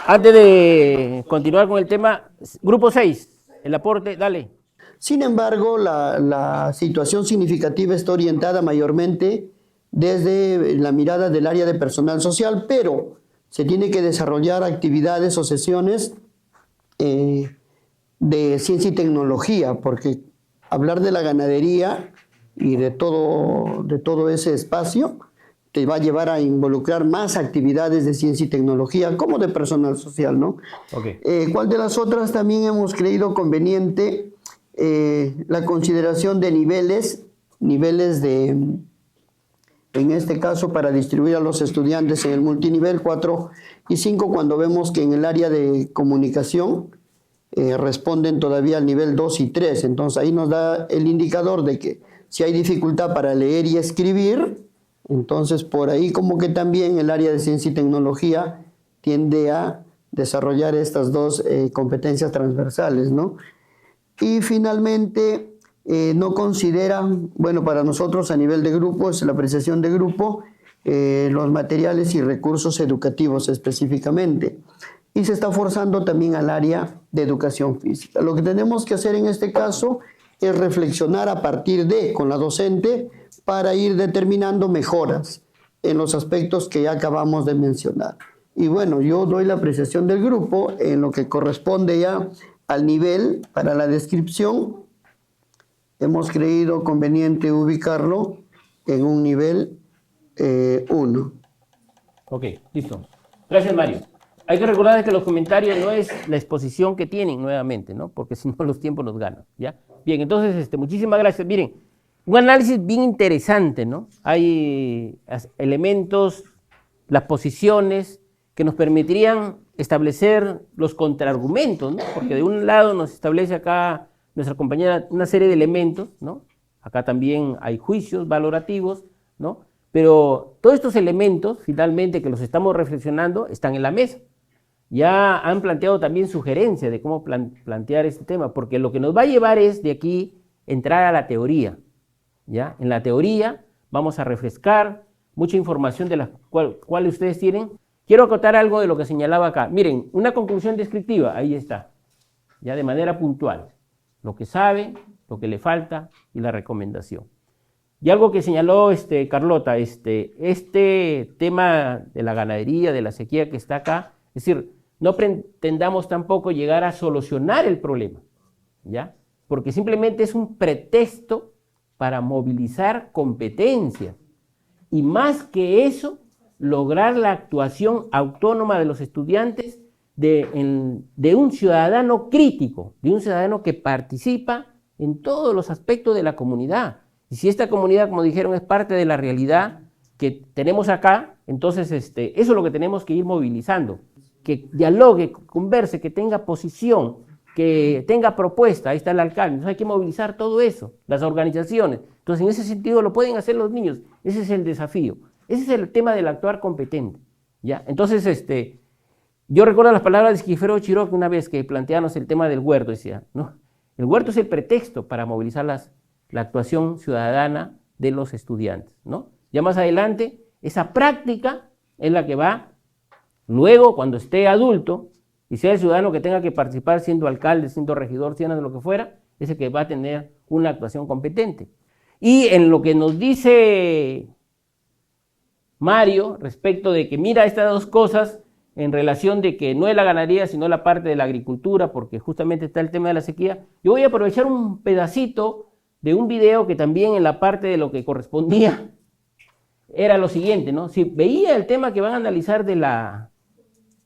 Antes de continuar con el tema, grupo 6, el aporte, dale. Sin embargo, la situación significativa está orientada mayormente desde la mirada del área de personal social, pero se tiene que desarrollar actividades o sesiones de ciencia y tecnología, porque hablar de la ganadería y de todo ese espacio te va a llevar a involucrar más actividades de ciencia y tecnología como de personal social, ¿no? Okay. ¿Cuál de las otras también hemos creído conveniente? La consideración de niveles de, en este caso, para distribuir a los estudiantes en el multinivel 4 y 5, cuando vemos que en el área de comunicación responden todavía al nivel 2 y 3. Entonces ahí nos da el indicador de que si hay dificultad para leer y escribir, entonces por ahí como que también el área de ciencia y tecnología tiende a desarrollar estas 2 competencias transversales, ¿no? Y finalmente no consideran, bueno, para nosotros a nivel de grupo, es la apreciación de grupo, los materiales y recursos educativos específicamente. Y se está forzando también al área de educación física. Lo que tenemos que hacer en este caso es reflexionar a partir de, con la docente, para ir determinando mejoras en los aspectos que ya acabamos de mencionar. Y bueno, yo doy la apreciación del grupo en lo que corresponde ya al nivel para la descripción. Hemos creído conveniente ubicarlo en un nivel 1. Ok, listo. Gracias, Mario. Hay que recordar que los comentarios no es la exposición que tienen nuevamente, ¿no? Porque si no los tiempos nos ganan, ¿ya? Bien, entonces, muchísimas gracias. Miren, un análisis bien interesante, ¿no? Hay elementos, las posiciones que nos permitirían establecer los contraargumentos, ¿no? Porque de un lado nos establece acá nuestra compañera una serie de elementos, ¿no? Acá también hay juicios valorativos, ¿no? Pero todos estos elementos, finalmente, que los estamos reflexionando, están en la mesa. Ya han planteado también sugerencias de cómo plantear este tema, porque lo que nos va a llevar es de aquí entrar a la teoría, ¿ya? En la teoría vamos a refrescar mucha información de la cual ustedes tienen. Quiero acotar algo de lo que señalaba acá. Miren, una conclusión descriptiva, ahí está, ya de manera puntual. Lo que sabe, lo que le falta y la recomendación. Y algo que señaló Carlota, este tema de la ganadería, de la sequía que está acá, es decir, no pretendamos tampoco llegar a solucionar el problema, ¿ya? Porque simplemente es un pretexto para movilizar competencias. Y más que eso, lograr la actuación autónoma de los estudiantes de un ciudadano crítico, de un ciudadano que participa en todos los aspectos de la comunidad. Y si esta comunidad, como dijeron, es parte de la realidad que tenemos acá, entonces eso es lo que tenemos que ir movilizando. Que dialogue, converse, que tenga posición, que tenga propuesta. Ahí está el alcalde. Entonces hay que movilizar todo eso, las organizaciones. Entonces en ese sentido lo pueden hacer los niños. Ese es el desafío. Ese es el tema del actuar competente, ¿ya? Entonces, yo recuerdo las palabras de Esquifero Chiroque una vez que planteamos el tema del huerto, decía, ¿no? El huerto es el pretexto para movilizar la actuación ciudadana de los estudiantes, ¿no? Ya más adelante, esa práctica es la que va, luego, cuando esté adulto, y sea el ciudadano que tenga que participar siendo alcalde, siendo regidor, siendo lo que fuera, es el que va a tener una actuación competente. Y en lo que nos dice Mario, respecto de que mira estas dos cosas en relación de que no es la ganadería, sino la parte de la agricultura, porque justamente está el tema de la sequía, yo voy a aprovechar un pedacito de un video que también en la parte de lo que correspondía era lo siguiente, ¿no? Si veía el tema que van a analizar de la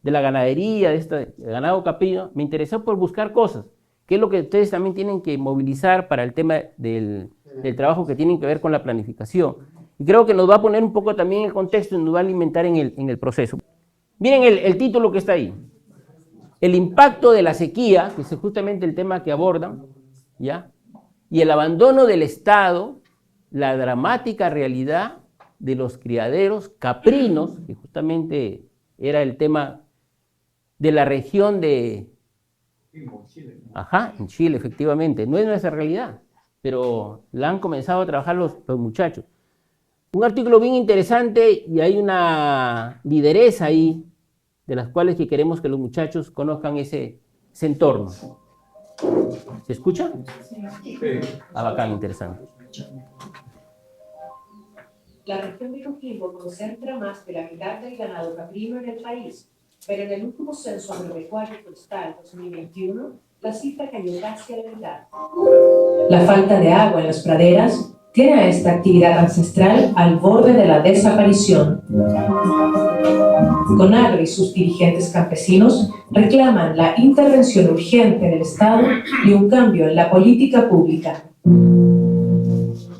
ganadería, de este ganado caprino, me interesó por buscar cosas, que es lo que ustedes también tienen que movilizar para el tema del trabajo que tienen que ver con la planificación. Y creo que nos va a poner un poco también el contexto y nos va a alimentar en el proceso. Miren el título que está ahí. El impacto de la sequía, que es justamente el tema que abordan, ¿ya? Y el abandono del Estado, la dramática realidad de los criaderos caprinos, que justamente era el tema de la región de... Ajá, en Chile, efectivamente. No es nuestra realidad, pero la han comenzado a trabajar los muchachos. Un artículo bien interesante y hay una lideresa ahí, de las cuales que queremos que los muchachos conozcan ese entorno. ¿Se escucha? Sí. Ah, bacán, interesante. La región de Coquimbo concentra más de la mitad del ganado caprino en el país, pero en el último censo agropecuario forestal 2021, la cifra cayó casi a la mitad. La falta de agua en las praderas tiene a esta actividad ancestral al borde de la desaparición. CONAGRE y sus dirigentes campesinos reclaman la intervención urgente del Estado y un cambio en la política pública.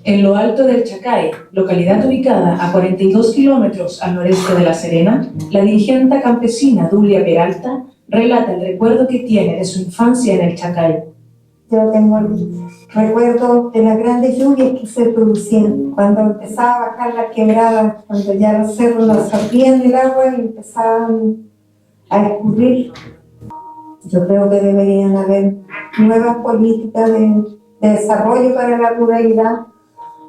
En lo alto del Chacay, localidad ubicada a 42 kilómetros al noreste de La Serena, la dirigente campesina Dulia Peralta relata el recuerdo que tiene de su infancia en el Chacay. Yo tengo el recuerdo de las grandes lluvias que se producían cuando empezaba a bajar la quebrada, cuando ya los cerros no absorbían el agua y empezaban a escurrir. Yo creo que deberían haber nuevas políticas de desarrollo para la ruralidad,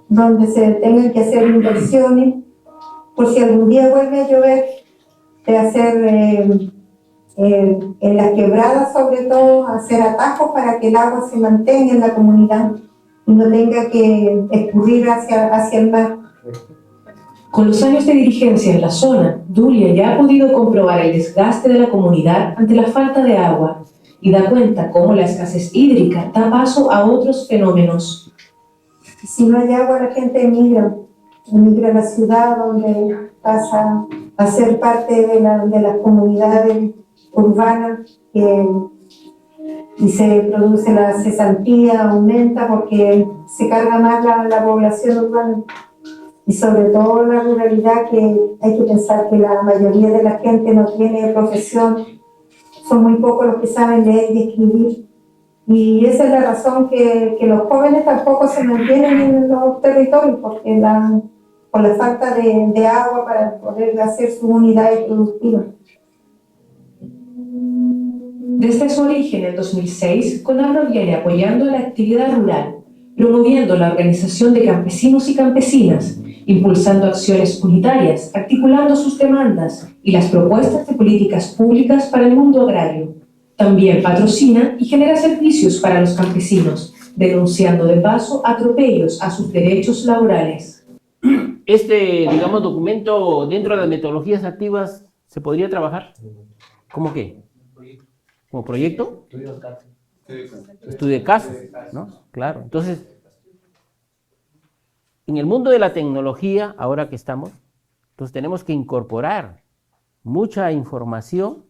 donde se tengan que hacer inversiones, por si algún día vuelve a llover, de hacer en las quebradas sobre todo, hacer atajos para que el agua se mantenga en la comunidad y no tenga que escurrir hacia el mar. Con los años de dirigencia en la zona, Dulia ya ha podido comprobar el desgaste de la comunidad ante la falta de agua y da cuenta cómo la escasez hídrica da paso a otros fenómenos. Si no hay agua, la gente emigra a la ciudad, donde pasa a ser parte de las comunidades urbanas y se produce la cesantía, aumenta porque se carga más la población urbana. Y sobre todo la ruralidad, que hay que pensar que la mayoría de la gente no tiene profesión, son muy pocos los que saben leer y escribir. Y esa es la razón que los jóvenes tampoco se mantienen en los territorios, porque por la falta de agua para poder hacer sus unidades productivas. Desde su origen en 2006, CONAGRO viene apoyando la actividad rural, promoviendo la organización de campesinos y campesinas, impulsando acciones unitarias, articulando sus demandas y las propuestas de políticas públicas para el mundo agrario. También patrocina y genera servicios para los campesinos, denunciando de paso atropellos a sus derechos laborales. Este, digamos, documento dentro de las metodologías activas, ¿se podría trabajar? ¿Cómo qué? ¿Como proyecto? Estudio de casos, ¿no? Claro. Entonces, en el mundo de la tecnología, ahora que estamos, entonces tenemos que incorporar mucha información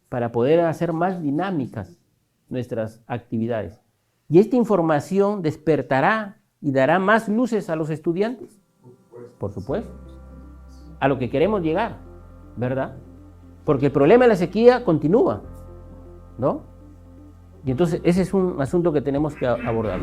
para poder hacer más dinámicas nuestras actividades. Y esta información despertará y dará más luces a los estudiantes, por supuesto, a lo que queremos llegar, ¿verdad? Porque el problema de la sequía continúa, ¿no? Y entonces ese es un asunto que tenemos que abordar.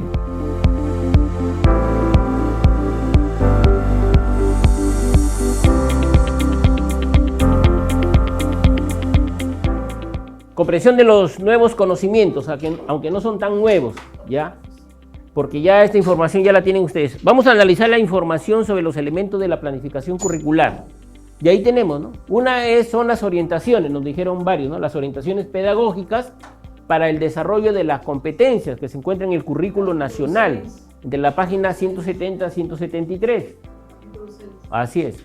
Comprensión de los nuevos conocimientos, aunque no son tan nuevos, ¿ya? Porque ya esta información ya la tienen ustedes. Vamos a analizar la información sobre los elementos de la planificación curricular. Y ahí tenemos, ¿no? Una son las orientaciones, nos dijeron varios, ¿no? Las orientaciones pedagógicas para el desarrollo de las competencias que se encuentran en el currículo nacional, de la página 170 a 173. Así es.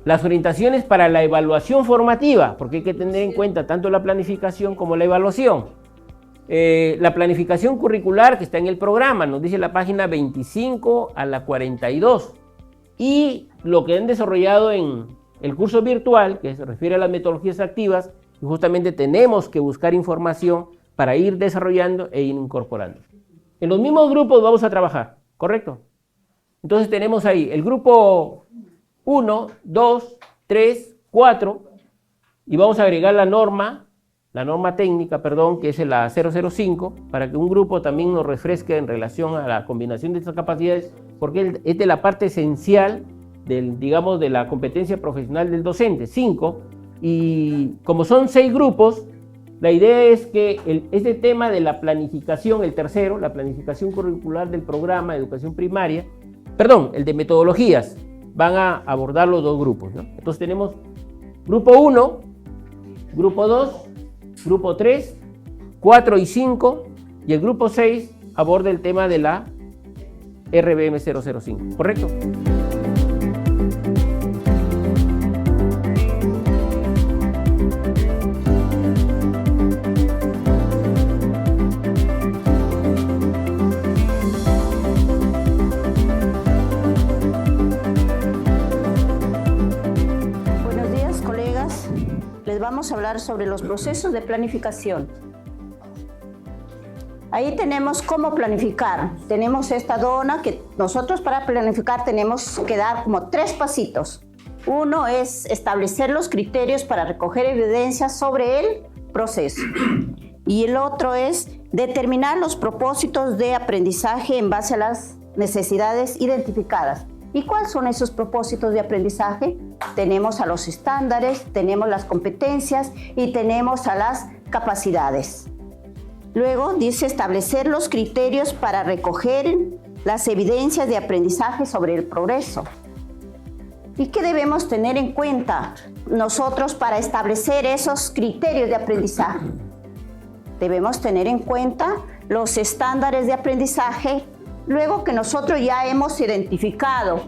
Las orientaciones para la evaluación formativa, porque hay que tener en cuenta tanto la planificación como la evaluación. La planificación curricular que está en el programa, nos dice la página 25 a la 42. Y lo que han desarrollado en el curso virtual, que se refiere a las metodologías activas, y justamente tenemos que buscar información para ir desarrollando e ir incorporando. En los mismos grupos vamos a trabajar, ¿correcto? Entonces tenemos ahí el grupo 1, 2, 3, 4, y vamos a agregar la norma técnica, perdón, que es la 005, para que un grupo también nos refresque en relación a la combinación de estas capacidades, porque es de la parte esencial digamos, de la competencia profesional del docente, 5, y como son 6 grupos, la idea es que este tema de la planificación, el tercero, la planificación curricular del programa de educación primaria, perdón, el de metodologías, van a abordar los dos grupos, ¿no? Entonces tenemos grupo 1, grupo 2, grupo 3, 4 y 5, y el grupo 6 aborda el tema de la RBM 005, ¿correcto? Vamos a hablar sobre los procesos de planificación. Ahí tenemos cómo planificar. Tenemos esta dona que nosotros para planificar tenemos que dar como 3 pasitos. Uno es establecer los criterios para recoger evidencias sobre el proceso. Y el otro es determinar los propósitos de aprendizaje en base a las necesidades identificadas. ¿Y cuáles son esos propósitos de aprendizaje? Tenemos a los estándares, tenemos las competencias y tenemos a las capacidades. Luego dice establecer los criterios para recoger las evidencias de aprendizaje sobre el progreso. ¿Y qué debemos tener en cuenta nosotros para establecer esos criterios de aprendizaje? Debemos tener en cuenta los estándares de aprendizaje. Luego que nosotros ya hemos identificado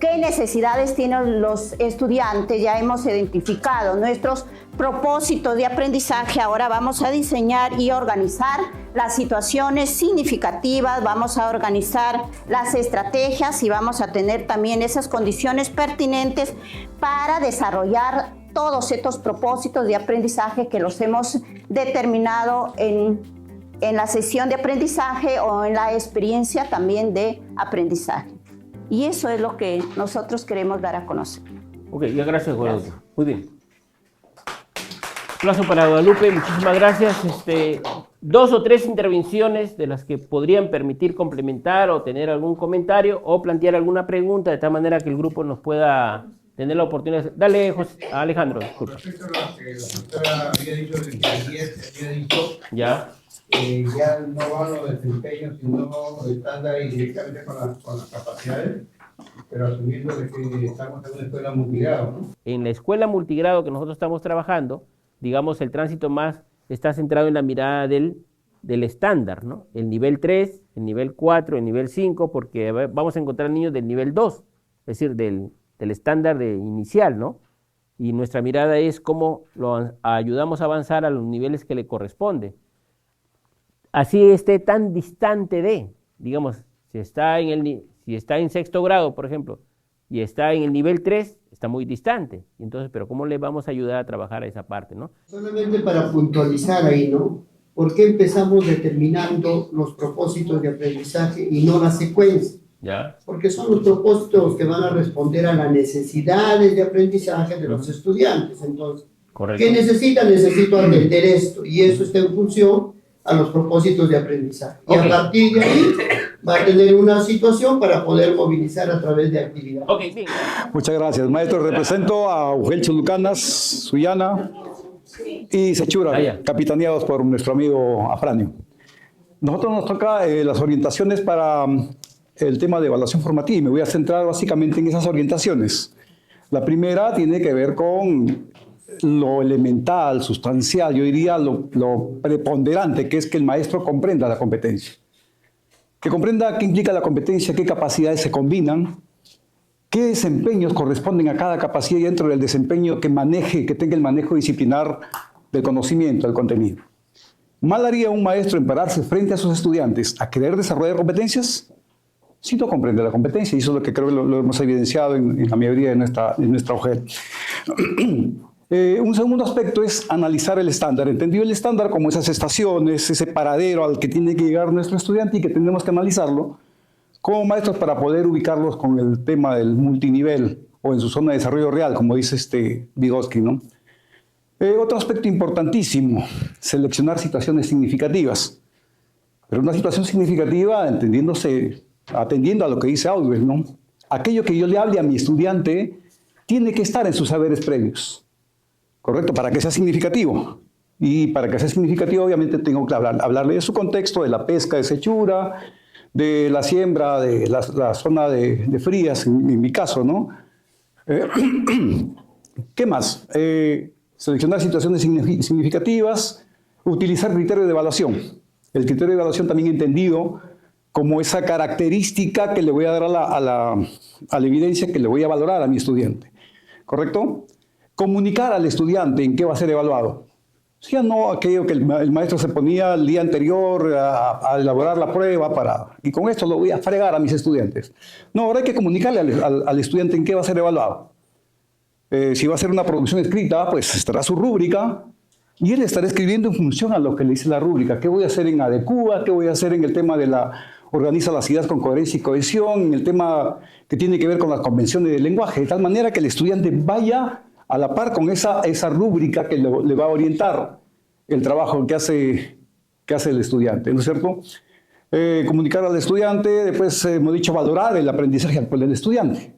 qué necesidades tienen los estudiantes. Ya hemos identificado nuestros propósitos de aprendizaje. Ahora vamos a diseñar y organizar las situaciones significativas, vamos a organizar las estrategias y vamos a tener también esas condiciones pertinentes para desarrollar todos estos propósitos de aprendizaje que los hemos determinado en la sesión de aprendizaje o en la experiencia también de aprendizaje. Y eso es lo que nosotros queremos dar a conocer. Ok, ya gracias, Guadalupe. Muy bien. Aplauso para Guadalupe, muchísimas gracias. 2 o 3 intervenciones de las que podrían permitir complementar o tener algún comentario o plantear alguna pregunta de tal manera que el grupo nos pueda tener la oportunidad de... Dale, Alejandro, disculpa. Respecto a lo que la doctora había dicho de que ayer se había dicho, ya no van los desempeños, sino estándar y directamente con las capacidades, pero asumiendo de que estamos en una escuela multigrado, ¿no? En la escuela multigrado que nosotros estamos trabajando, digamos, el tránsito más está centrado en la mirada del estándar, ¿no? El nivel 3, el nivel 4, el nivel 5, porque vamos a encontrar niños del nivel 2, es decir, del estándar inicial, ¿no? Y nuestra mirada es cómo lo ayudamos a avanzar a los niveles que le corresponde. Así esté tan distante de, digamos, si está en sexto grado, por ejemplo, y está en el nivel 3, está muy distante. Entonces, pero ¿cómo le vamos a ayudar a trabajar a esa parte, no? Solamente para puntualizar ahí, ¿no? ¿Por qué empezamos determinando los propósitos de aprendizaje y no la secuencia? ¿Ya? Porque son los propósitos que van a responder a las necesidades de aprendizaje de los estudiantes. Entonces, correcto. ¿Qué necesitan? Necesito atender esto, y eso está en función a los propósitos de aprendizaje. Y a partir de ahí va a tener una situación para poder movilizar a través de actividades. Okay, sí. Muchas gracias, maestro. Represento a Ugel Chulucanas, Sullana y Sechura, capitaneados por nuestro amigo Afranio. Nosotros nos toca las orientaciones para el tema de evaluación formativa y me voy a centrar básicamente en esas orientaciones. La primera tiene que ver con lo elemental, sustancial, yo diría lo preponderante, que es que el maestro comprenda la competencia. Que comprenda qué implica la competencia, qué capacidades se combinan, qué desempeños corresponden a cada capacidad y dentro del desempeño que tenga el manejo disciplinar del conocimiento, del contenido. ¿Mal haría un maestro en pararse frente a sus estudiantes a querer desarrollar competencias? Si no comprende la competencia, y eso es lo que creo que lo hemos evidenciado en la mayoría de nuestra UGEL. Un segundo aspecto es analizar el estándar. Entendido el estándar como esas estaciones, ese paradero al que tiene que llegar nuestro estudiante y que tenemos que analizarlo como maestros para poder ubicarlos con el tema del multinivel o en su zona de desarrollo real, como dice Vygotsky, ¿no? Otro aspecto importantísimo, seleccionar situaciones significativas. Pero una situación significativa atendiendo a lo que dice Audubon, ¿no? Aquello que yo le hable a mi estudiante tiene que estar en sus saberes previos. ¿Correcto? Para que sea significativo. Y para que sea significativo, obviamente, tengo que hablarle de su contexto, de la pesca de Sechura, de la siembra, de la zona de Frías, en mi caso, ¿no? ¿Qué más? Seleccionar situaciones significativas, utilizar criterio de evaluación. El criterio de evaluación también entendido como esa característica que le voy a dar a la evidencia que le voy a valorar a mi estudiante. ¿Correcto? Comunicar al estudiante en qué va a ser evaluado. O sea, no aquello que el maestro se ponía el día anterior a elaborar la prueba y con esto lo voy a fregar a mis estudiantes. No, ahora hay que comunicarle al estudiante en qué va a ser evaluado. Si va a ser una producción escrita, pues estará su rúbrica y él estará escribiendo en función a lo que le dice la rúbrica. ¿Qué voy a hacer en ADECUA? ¿Qué voy a hacer en el tema de organiza las ideas con coherencia y cohesión? En el tema que tiene que ver con las convenciones del lenguaje. De tal manera que el estudiante vaya a la par con esa rúbrica que le va a orientar el trabajo que hace el estudiante, ¿no es cierto? Comunicar al estudiante, después hemos dicho valorar el aprendizaje del estudiante.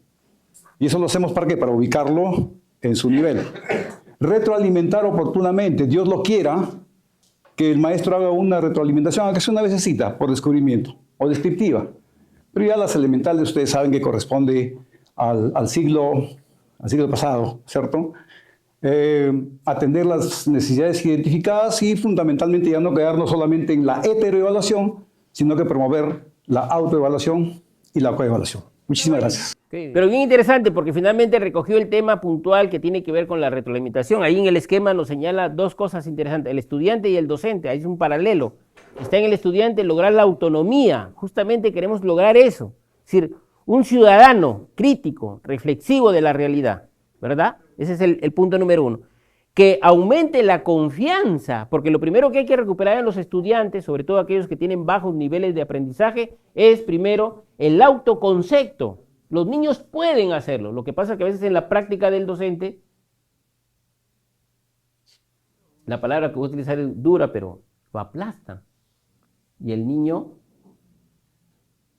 Y eso lo hacemos ¿para qué? Para ubicarlo en su nivel. Retroalimentar oportunamente, Dios lo quiera, que el maestro haga una retroalimentación, aunque sea una vecesita, por descubrimiento, o descriptiva. Pero ya las elementales ustedes saben que corresponde al siglo pasado, ¿cierto? Atender las necesidades identificadas y fundamentalmente ya no quedarnos solamente en la heteroevaluación, sino que promover la autoevaluación y la coevaluación. Muchísimas gracias. Pero bien interesante porque finalmente recogió el tema puntual que tiene que ver con la retroalimentación. Ahí en el esquema nos señala dos cosas interesantes, el estudiante y el docente, ahí es un paralelo. Está en el estudiante lograr la autonomía, justamente queremos lograr eso. Es decir, un ciudadano crítico, reflexivo de la realidad, ¿verdad? Ese es el punto número uno. Que aumente la confianza, porque lo primero que hay que recuperar en los estudiantes, sobre todo aquellos que tienen bajos niveles de aprendizaje, es primero el autoconcepto. Los niños pueden hacerlo, lo que pasa es que a veces en la práctica del docente, la palabra que voy a utilizar es dura, pero lo aplastan. Y el niño,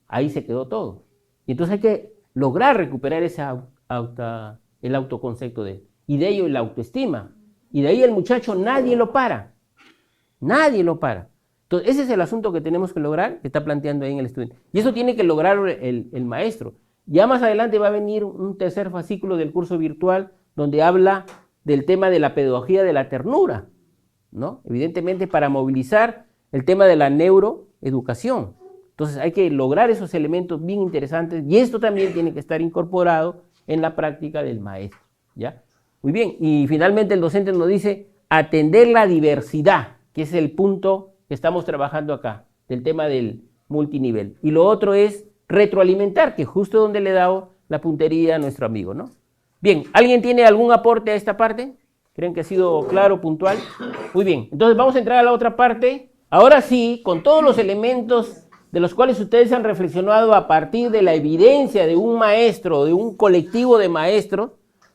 ahí se quedó todo. Y entonces hay que lograr recuperar el autoconcepto de él. Y de ello la autoestima. Y de ahí el muchacho nadie lo para. Nadie lo para. Entonces ese es el asunto que tenemos que lograr, que está planteando ahí en el estudiante. Y eso tiene que lograr el maestro. Ya más adelante va a venir un tercer fascículo del curso virtual donde habla del tema de la pedagogía de la ternura, ¿no? Evidentemente para movilizar el tema de la neuroeducación. Entonces hay que lograr esos elementos bien interesantes y esto también tiene que estar incorporado en la práctica del maestro, ¿ya? Muy bien, y finalmente el docente nos dice atender la diversidad, que es el punto que estamos trabajando acá, del tema del multinivel. Y lo otro es retroalimentar, que justo donde le he dado la puntería a nuestro amigo, ¿no? Bien, ¿alguien tiene algún aporte a esta parte? ¿Creen que ha sido claro, puntual? Muy bien, entonces vamos a entrar a la otra parte. Ahora sí, con todos los elementos de los cuales ustedes han reflexionado a partir de la evidencia de un maestro, de un colectivo de maestros,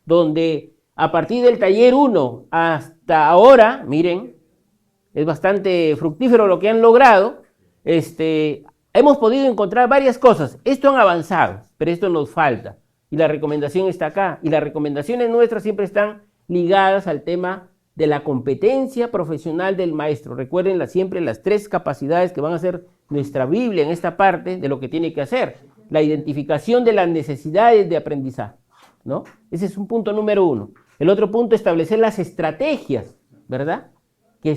donde a partir del taller 1 hasta ahora, miren, es bastante fructífero lo que han logrado, hemos podido encontrar varias cosas. Esto han avanzado, pero esto nos falta. Y la recomendación está acá. Y las recomendaciones nuestras siempre están ligadas al tema de la competencia profesional del maestro. Recuerden siempre las 3 capacidades que van a ser nuestra Biblia en esta parte de lo que tiene que hacer. La identificación de las necesidades de aprendizaje, ¿no? Ese es un punto número 1. El otro punto, establecer las estrategias, ¿verdad? Y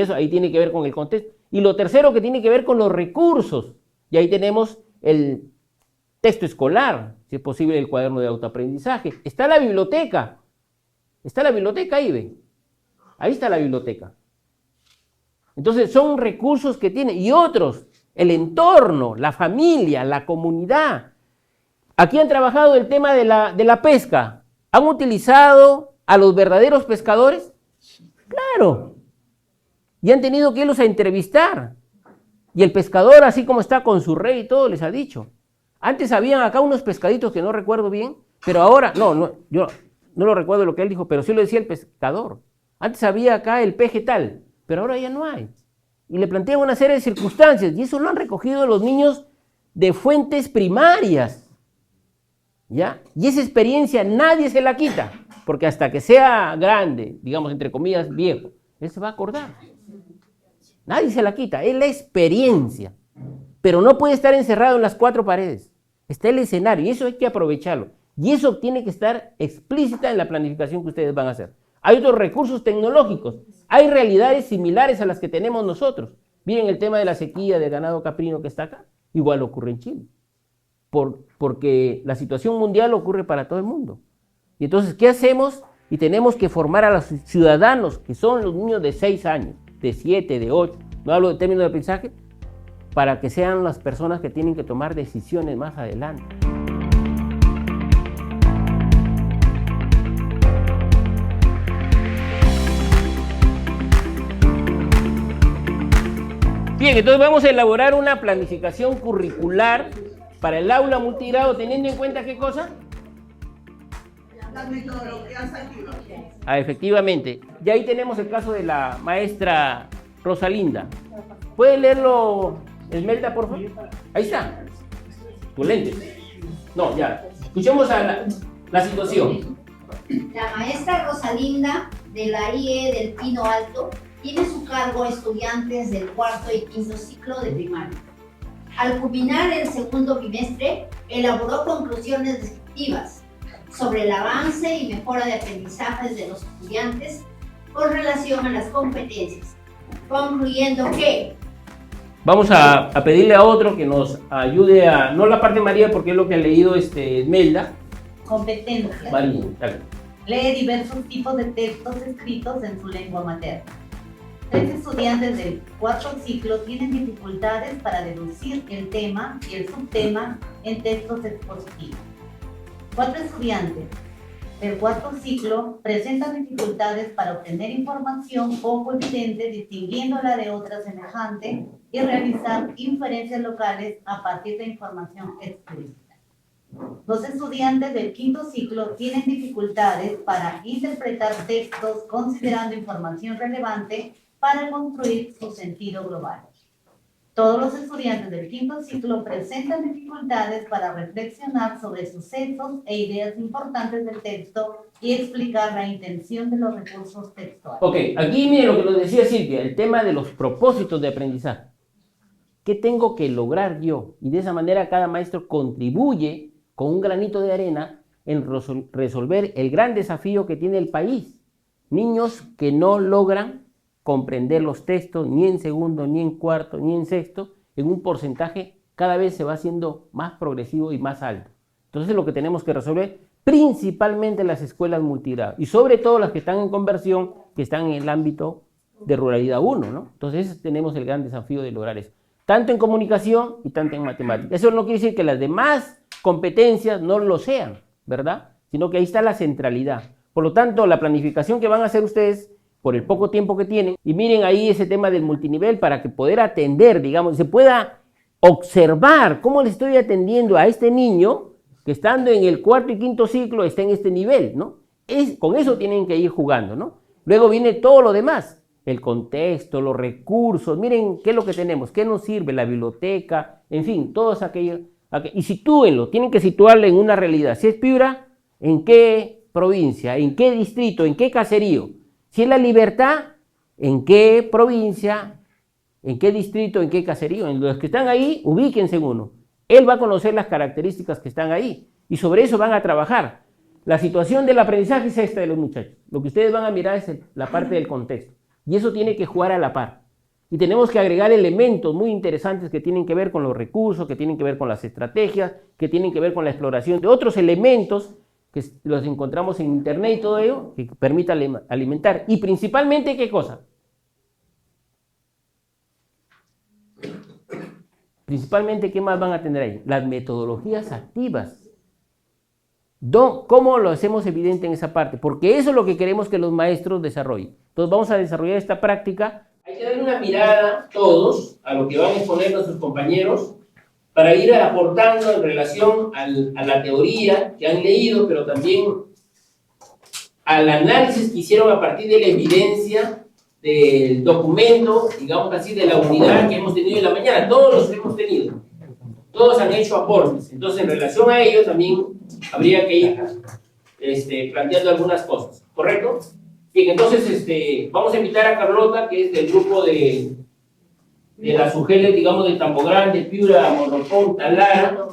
eso ahí tiene que ver con el contexto. Y lo tercero que tiene que ver con los recursos. Y ahí tenemos el texto escolar, si es posible el cuaderno de autoaprendizaje. Está la biblioteca. Está la biblioteca ahí, ¿ven? Ahí está la biblioteca. Entonces son recursos que tiene. Y otros, el entorno, la familia, la comunidad. Aquí han trabajado el tema de la pesca. ¿Han utilizado a los verdaderos pescadores? Claro. Y han tenido que irlos a entrevistar. Y el pescador, así como está con su rey y todo, les ha dicho. Antes habían acá unos pescaditos que no recuerdo bien, pero ahora, yo no lo recuerdo lo que él dijo, pero sí lo decía el pescador. Antes había acá el peje tal, pero ahora ya no hay. Y le plantean una serie de circunstancias, y eso lo han recogido los niños de fuentes primarias. ¿Ya? Y esa experiencia nadie se la quita, porque hasta que sea grande, digamos entre comillas viejo, él se va a acordar. Nadie se la quita, es la experiencia. Pero no puede estar encerrado en las 4 paredes. Está el escenario y eso hay que aprovecharlo. Y eso tiene que estar explícita en la planificación que ustedes van a hacer. Hay otros recursos tecnológicos. Hay realidades similares a las que tenemos nosotros. Miren el tema de la sequía del ganado caprino que está acá. Igual ocurre en Chile. Porque la situación mundial ocurre para todo el mundo. Y entonces, ¿qué hacemos? Y tenemos que formar a los ciudadanos, que son los niños de 6 años, de 7, de 8, no hablo de términos de aprendizaje, para que sean las personas que tienen que tomar decisiones más adelante. Bien, entonces vamos a elaborar una planificación curricular para el aula multigrado, teniendo en cuenta ¿qué cosa? Las metodologías activas. Efectivamente. Y ahí tenemos el caso de la maestra Rosalinda. ¿Puede leerlo, Esmelda, por favor? Ahí está. Tu lente. No, ya. Escuchemos a la situación. La maestra Rosalinda de la IE del Pino Alto tiene a su cargo estudiantes del 4º y 5º ciclo de primaria. Al culminar el 2º bimestre, elaboró conclusiones descriptivas sobre el avance y mejora de aprendizajes de los estudiantes con relación a las competencias, concluyendo que Vamos a pedirle a otro que nos ayude a, no la parte de María porque es lo que ha leído Esmelda. Competencia. María, dale. Lee diversos tipos de textos escritos en su lengua materna. 3 estudiantes del 4º ciclo tienen dificultades para deducir el tema y el subtema en textos expositivos. 4 estudiantes del 4º ciclo presentan dificultades para obtener información poco evidente distinguiéndola de otra semejante y realizar inferencias locales a partir de información explícita. 2 estudiantes del 5º ciclo tienen dificultades para interpretar textos considerando información relevante para construir su sentido global. Todos los estudiantes del 5º ciclo presentan dificultades para reflexionar sobre sucesos e ideas importantes del texto y explicar la intención de los recursos textuales. Ok, aquí miren lo que nos decía Silvia, el tema de los propósitos de aprendizaje. ¿Qué tengo que lograr yo? Y de esa manera cada maestro contribuye con un granito de arena en resolver el gran desafío que tiene el país. Niños que no logran comprender los textos ni en segundo, ni en cuarto, ni en sexto, en un porcentaje cada vez se va haciendo más progresivo y más alto. Entonces lo que tenemos que resolver principalmente las escuelas multigrado y sobre todo las que están en conversión, que están en el ámbito de ruralidad 1, ¿no? Entonces tenemos el gran desafío de lograr eso, tanto en comunicación y tanto en matemáticas. Eso no quiere decir que las demás competencias no lo sean, ¿verdad? Sino que ahí está la centralidad. Por lo tanto, la planificación que van a hacer ustedes por el poco tiempo que tienen, y miren ahí ese tema del multinivel para que poder atender, digamos, se pueda observar cómo le estoy atendiendo a este niño que estando en el 4º y 5º ciclo está en este nivel, ¿no? Con eso tienen que ir jugando, ¿no? Luego viene todo lo demás, el contexto, los recursos, miren qué es lo que tenemos, qué nos sirve, la biblioteca, en fin, todos aquellos, y sitúenlo, tienen que situarlo en una realidad. Si es Piura, ¿en qué provincia? ¿En qué distrito? ¿En qué caserío? Si es La Libertad, ¿en qué provincia? ¿En qué distrito? ¿En qué caserío? En los que están ahí, ubíquense en uno. Él va a conocer las características que están ahí y sobre eso van a trabajar. La situación del aprendizaje es esta de los muchachos. Lo que ustedes van a mirar es la parte del contexto y eso tiene que jugar a la par. Y tenemos que agregar elementos muy interesantes que tienen que ver con los recursos, que tienen que ver con las estrategias, que tienen que ver con la exploración de otros elementos que los encontramos en internet y todo ello, que permita alimentar. Y principalmente, ¿qué cosa? Principalmente, ¿qué más van a tener ahí? Las metodologías activas. ¿Cómo lo hacemos evidente en esa parte? Porque eso es lo que queremos que los maestros desarrollen. Entonces vamos a desarrollar esta práctica. Hay que dar una mirada todos a lo que van a exponer nuestros compañeros para ir aportando en relación a la teoría que han leído, pero también al análisis que hicieron a partir de la evidencia del documento, digamos así, de la unidad que hemos tenido en la mañana. Todos los hemos tenido. Todos han hecho aportes. Entonces, en relación a ello, también habría que ir planteando algunas cosas. ¿Correcto? Bien, entonces vamos a invitar a Carlota, que es del grupo de las UGEL, digamos, de Tambo Grande, Piura, Morropón, Talara.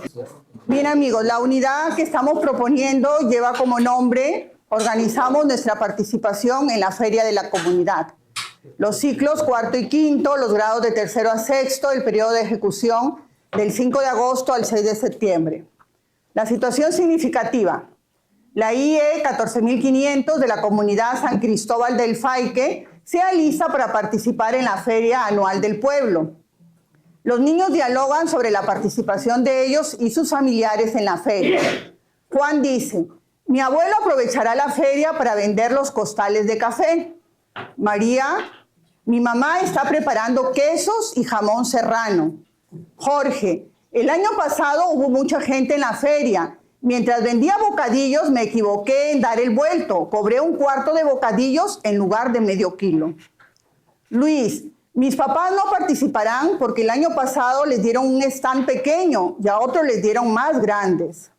Bien, amigos, la unidad que estamos proponiendo lleva como nombre Organizamos nuestra participación en la Feria de la Comunidad. Los ciclos 4º y 5º, los grados de 3º a 6º, el periodo de ejecución del 5 de agosto al 6 de septiembre. La situación significativa. La IE 14.500 de la comunidad San Cristóbal del Faique se alista para participar en la Feria Anual del Pueblo. Los niños dialogan sobre la participación de ellos y sus familiares en la feria. Juan dice, mi abuelo aprovechará la feria para vender los costales de café. María, mi mamá está preparando quesos y jamón serrano. Jorge, el año pasado hubo mucha gente en la feria. Mientras vendía bocadillos me equivoqué en dar el vuelto. Cobré un cuarto de bocadillos en lugar de medio kilo. Luis, mis papás no participarán porque el año pasado les dieron un stand pequeño y a otros les dieron más grandes.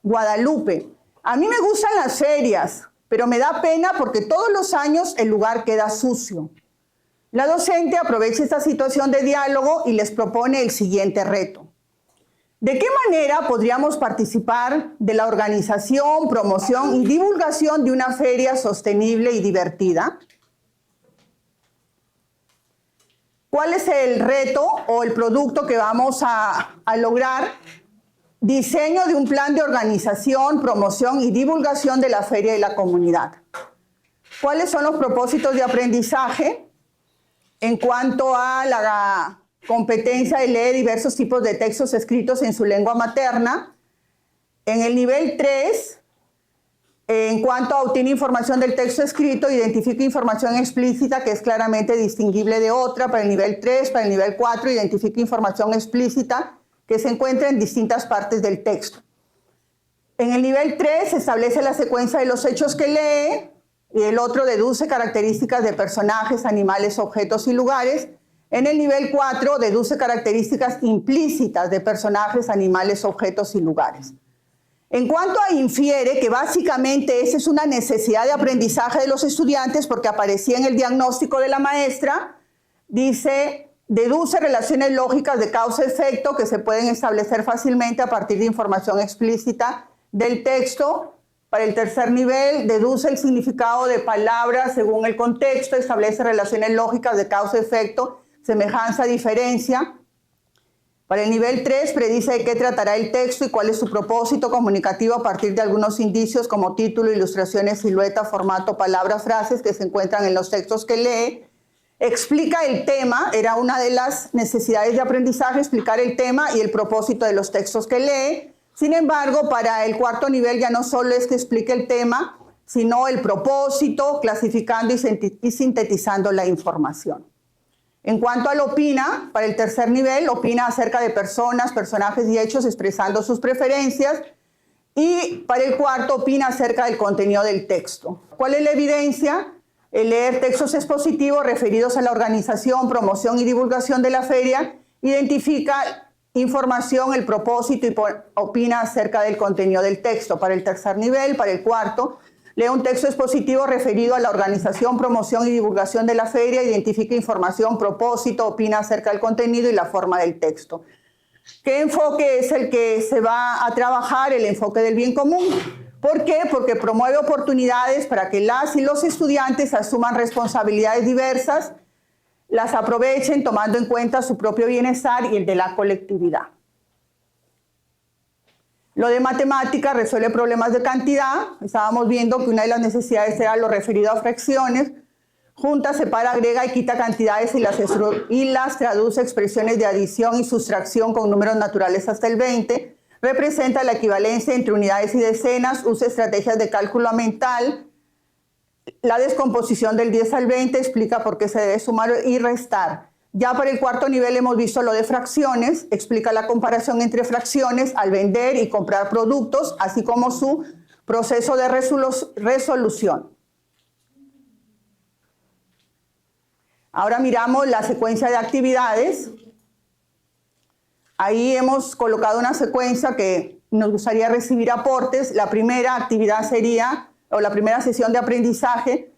Guadalupe, a mí me gustan las ferias, pero me da pena porque todos los años el lugar queda sucio. La docente aprovecha esta situación de diálogo y les propone el siguiente reto. ¿De qué manera podríamos participar de la organización, promoción y divulgación de una feria sostenible y divertida? ¿Cuál es el reto o el producto que vamos a lograr? Diseño de un plan de organización, promoción y divulgación de la feria y la comunidad. ¿Cuáles son los propósitos de aprendizaje? En cuanto a la competencia de leer diversos tipos de textos escritos en su lengua materna. En el nivel 3, en cuanto a obtener información del texto escrito, identifica información explícita que es claramente distinguible de otra. Para el nivel 3, para el nivel 4, identifica información explícita que se encuentra en distintas partes del texto. En el nivel 3 establece la secuencia de los hechos que lee, y el otro deduce características de personajes, animales, objetos y lugares. En el nivel 4 deduce características implícitas de personajes, animales, objetos y lugares. En cuanto a infiere, que básicamente esa es una necesidad de aprendizaje de los estudiantes porque aparecía en el diagnóstico de la maestra, dice, deduce relaciones lógicas de causa-efecto que se pueden establecer fácilmente a partir de información explícita del texto. Para el tercer nivel, deduce el significado de palabras según el contexto, establece relaciones lógicas de causa-efecto, semejanza, diferencia. Para el nivel 3, predice de qué tratará el texto y cuál es su propósito comunicativo a partir de algunos indicios como título, ilustraciones, silueta, formato, palabras, frases que se encuentran en los textos que lee. Explica el tema, era una de las necesidades de aprendizaje, explicar el tema y el propósito de los textos que lee. Sin embargo, para el cuarto nivel ya no solo es que explique el tema, sino el propósito, clasificando y sintetizando la información. En cuanto al opina, para el tercer nivel, opina acerca de personas, personajes y hechos expresando sus preferencias. Y para el cuarto, opina acerca del contenido del texto. ¿Cuál es la evidencia? El leer textos expositivos referidos a la organización, promoción y divulgación de la feria identifica información, el propósito y opina acerca del contenido del texto. Para el tercer nivel, para el cuarto, lee un texto expositivo referido a la organización, promoción y divulgación de la feria, identifica información, propósito, opina acerca del contenido y la forma del texto. ¿Qué enfoque es el que se va a trabajar? El enfoque del bien común. ¿Por qué? Porque promueve oportunidades para que las y los estudiantes asuman responsabilidades diversas, las aprovechen tomando en cuenta su propio bienestar y el de la colectividad. Lo de matemática resuelve problemas de cantidad. Estábamos viendo que una de las necesidades era lo referido a fracciones. Junta, separa, agrega y quita cantidades y las traduce a expresiones de adición y sustracción con números naturales hasta el 20. Representa la equivalencia entre unidades y decenas. Usa estrategias de cálculo mental. La descomposición del 10 al 20 explica por qué se debe sumar y restar. Ya para el cuarto nivel hemos visto lo de fracciones, explica la comparación entre fracciones al vender y comprar productos, así como su proceso de resolución. Ahora miramos la secuencia de actividades. Ahí hemos colocado una secuencia que nos gustaría recibir aportes. La primera actividad sería, o la primera sesión de aprendizaje,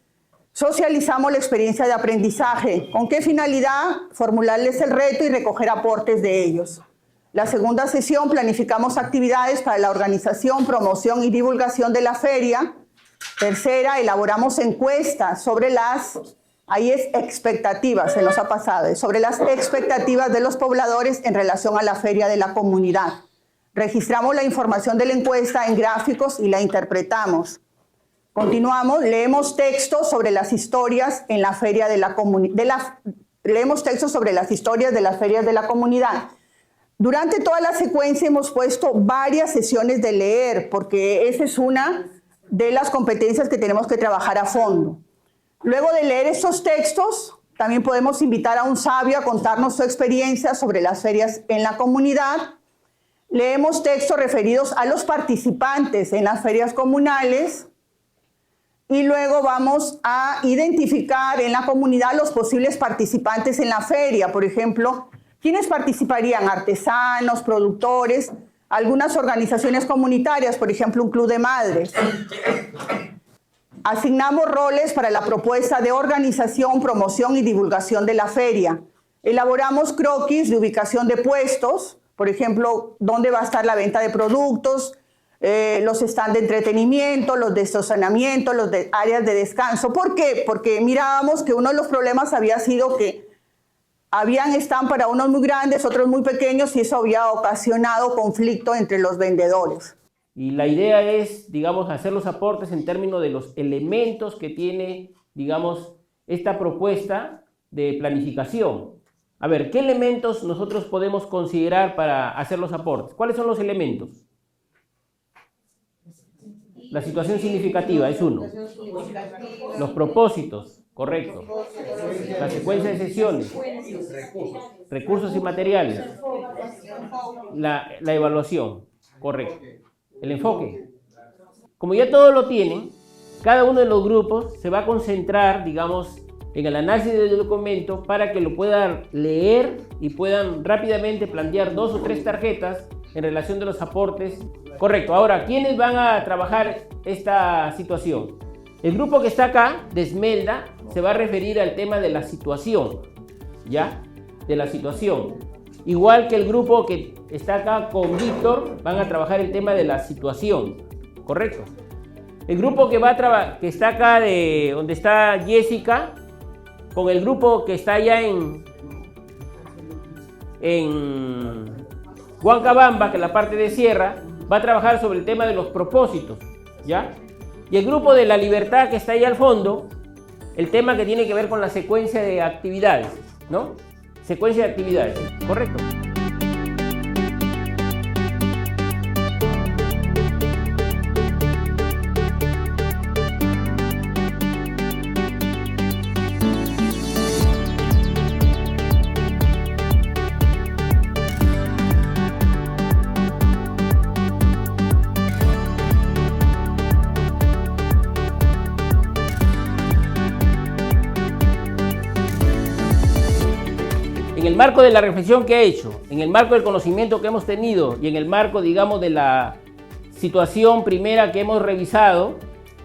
socializamos la experiencia de aprendizaje. ¿Con qué finalidad? Formularles el reto y recoger aportes de ellos. La segunda sesión, planificamos actividades para la organización, promoción y divulgación de la feria. Tercera, elaboramos encuestas sobre ahí es expectativas, se nos ha pasado, sobre las expectativas de los pobladores en relación a la feria de la comunidad. Registramos la información de la encuesta en gráficos y la interpretamos. Continuamos, leemos textos sobre las historias en la feria de la comunidad. Leemos textos sobre las historias de las ferias de la comunidad. Durante toda la secuencia hemos puesto varias sesiones de leer, porque esa es una de las competencias que tenemos que trabajar a fondo. Luego de leer estos textos, también podemos invitar a un sabio a contarnos su experiencia sobre las ferias en la comunidad. Leemos textos referidos a los participantes en las ferias comunales. Y luego vamos a identificar en la comunidad los posibles participantes en la feria. Por ejemplo, ¿quiénes participarían? Artesanos, productores, algunas organizaciones comunitarias, por ejemplo, un club de madres. Asignamos roles para la propuesta de organización, promoción y divulgación de la feria. Elaboramos croquis de ubicación de puestos, por ejemplo, dónde va a estar la venta de productos, los stands de entretenimiento, los de estacionamiento, los de áreas de descanso. ¿Por qué? Porque mirábamos que uno de los problemas había sido que Están para unos muy grandes, otros muy pequeños, y eso había ocasionado conflicto entre los vendedores. Y la idea es, digamos, hacer los aportes en términos de los elementos que tiene, digamos, esta propuesta de planificación. A ver, ¿qué elementos nosotros podemos considerar para hacer los aportes? ¿Cuáles son los elementos? La situación significativa es uno. Los propósitos, correcto. La secuencia de sesiones. Recursos y materiales. La evaluación, correcto. El enfoque. Como ya todos lo tienen, cada uno de los grupos se va a concentrar, digamos, en el análisis del documento para que lo puedan leer y puedan rápidamente plantear 2 o 3 tarjetas en relación de los aportes. Correcto. Ahora, ¿quiénes van a trabajar esta situación? El grupo que está acá, de Esmelda, se va a referir al tema de la situación, ¿ya? De la situación. Igual que el grupo que está acá con Víctor, van a trabajar el tema de la situación, ¿correcto? El grupo que está acá, de donde está Jessica, con el grupo que está allá en Huancabamba, que es la parte de Sierra, va a trabajar sobre el tema de los propósitos, ¿ya? Y el grupo de La Libertad, que está ahí al fondo, el tema que tiene que ver con la secuencia de actividades, ¿no? Secuencia de actividades, correcto. En el marco de la reflexión que he hecho, en el marco del conocimiento que hemos tenido y en el marco, digamos, de la situación primera que hemos revisado,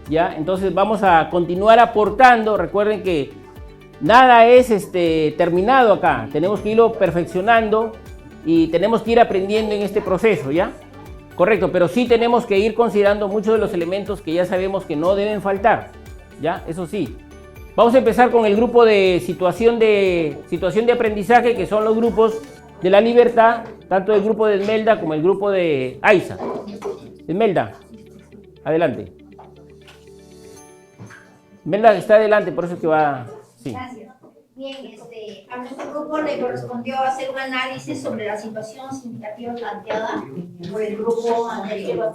¿ya? Entonces vamos a continuar aportando. Recuerden que nada es terminado acá, tenemos que irlo perfeccionando y tenemos que ir aprendiendo en este proceso, ¿ya? Correcto, pero sí tenemos que ir considerando muchos de los elementos que ya sabemos que no deben faltar, ¿ya? Eso sí. Vamos a empezar con el grupo de situación de aprendizaje, que son los grupos de La Libertad, tanto el grupo de Esmelda como el grupo de Aiza. Esmelda, adelante. Esmelda está adelante, por eso es que va... Sí. Gracias. Bien, a nuestro grupo le correspondió hacer un análisis sobre la situación significativa planteada por el grupo anterior.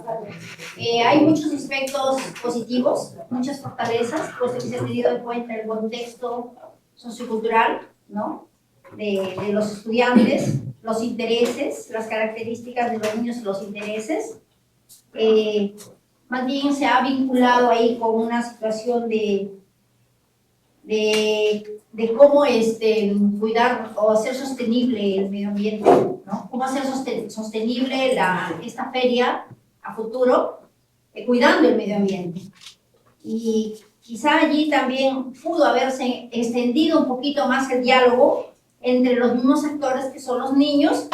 Hay muchos aspectos positivos, muchas fortalezas, puesto que se ha tenido en cuenta el contexto sociocultural, ¿no? de los estudiantes, los intereses, las características de los niños y los intereses. Más bien se ha vinculado ahí con una situación de cómo cuidar o hacer sostenible el medio ambiente, ¿no? Cómo hacer sostenible esta feria a futuro, cuidando el medio ambiente. Y quizá allí también pudo haberse extendido un poquito más el diálogo entre los mismos actores que son los niños,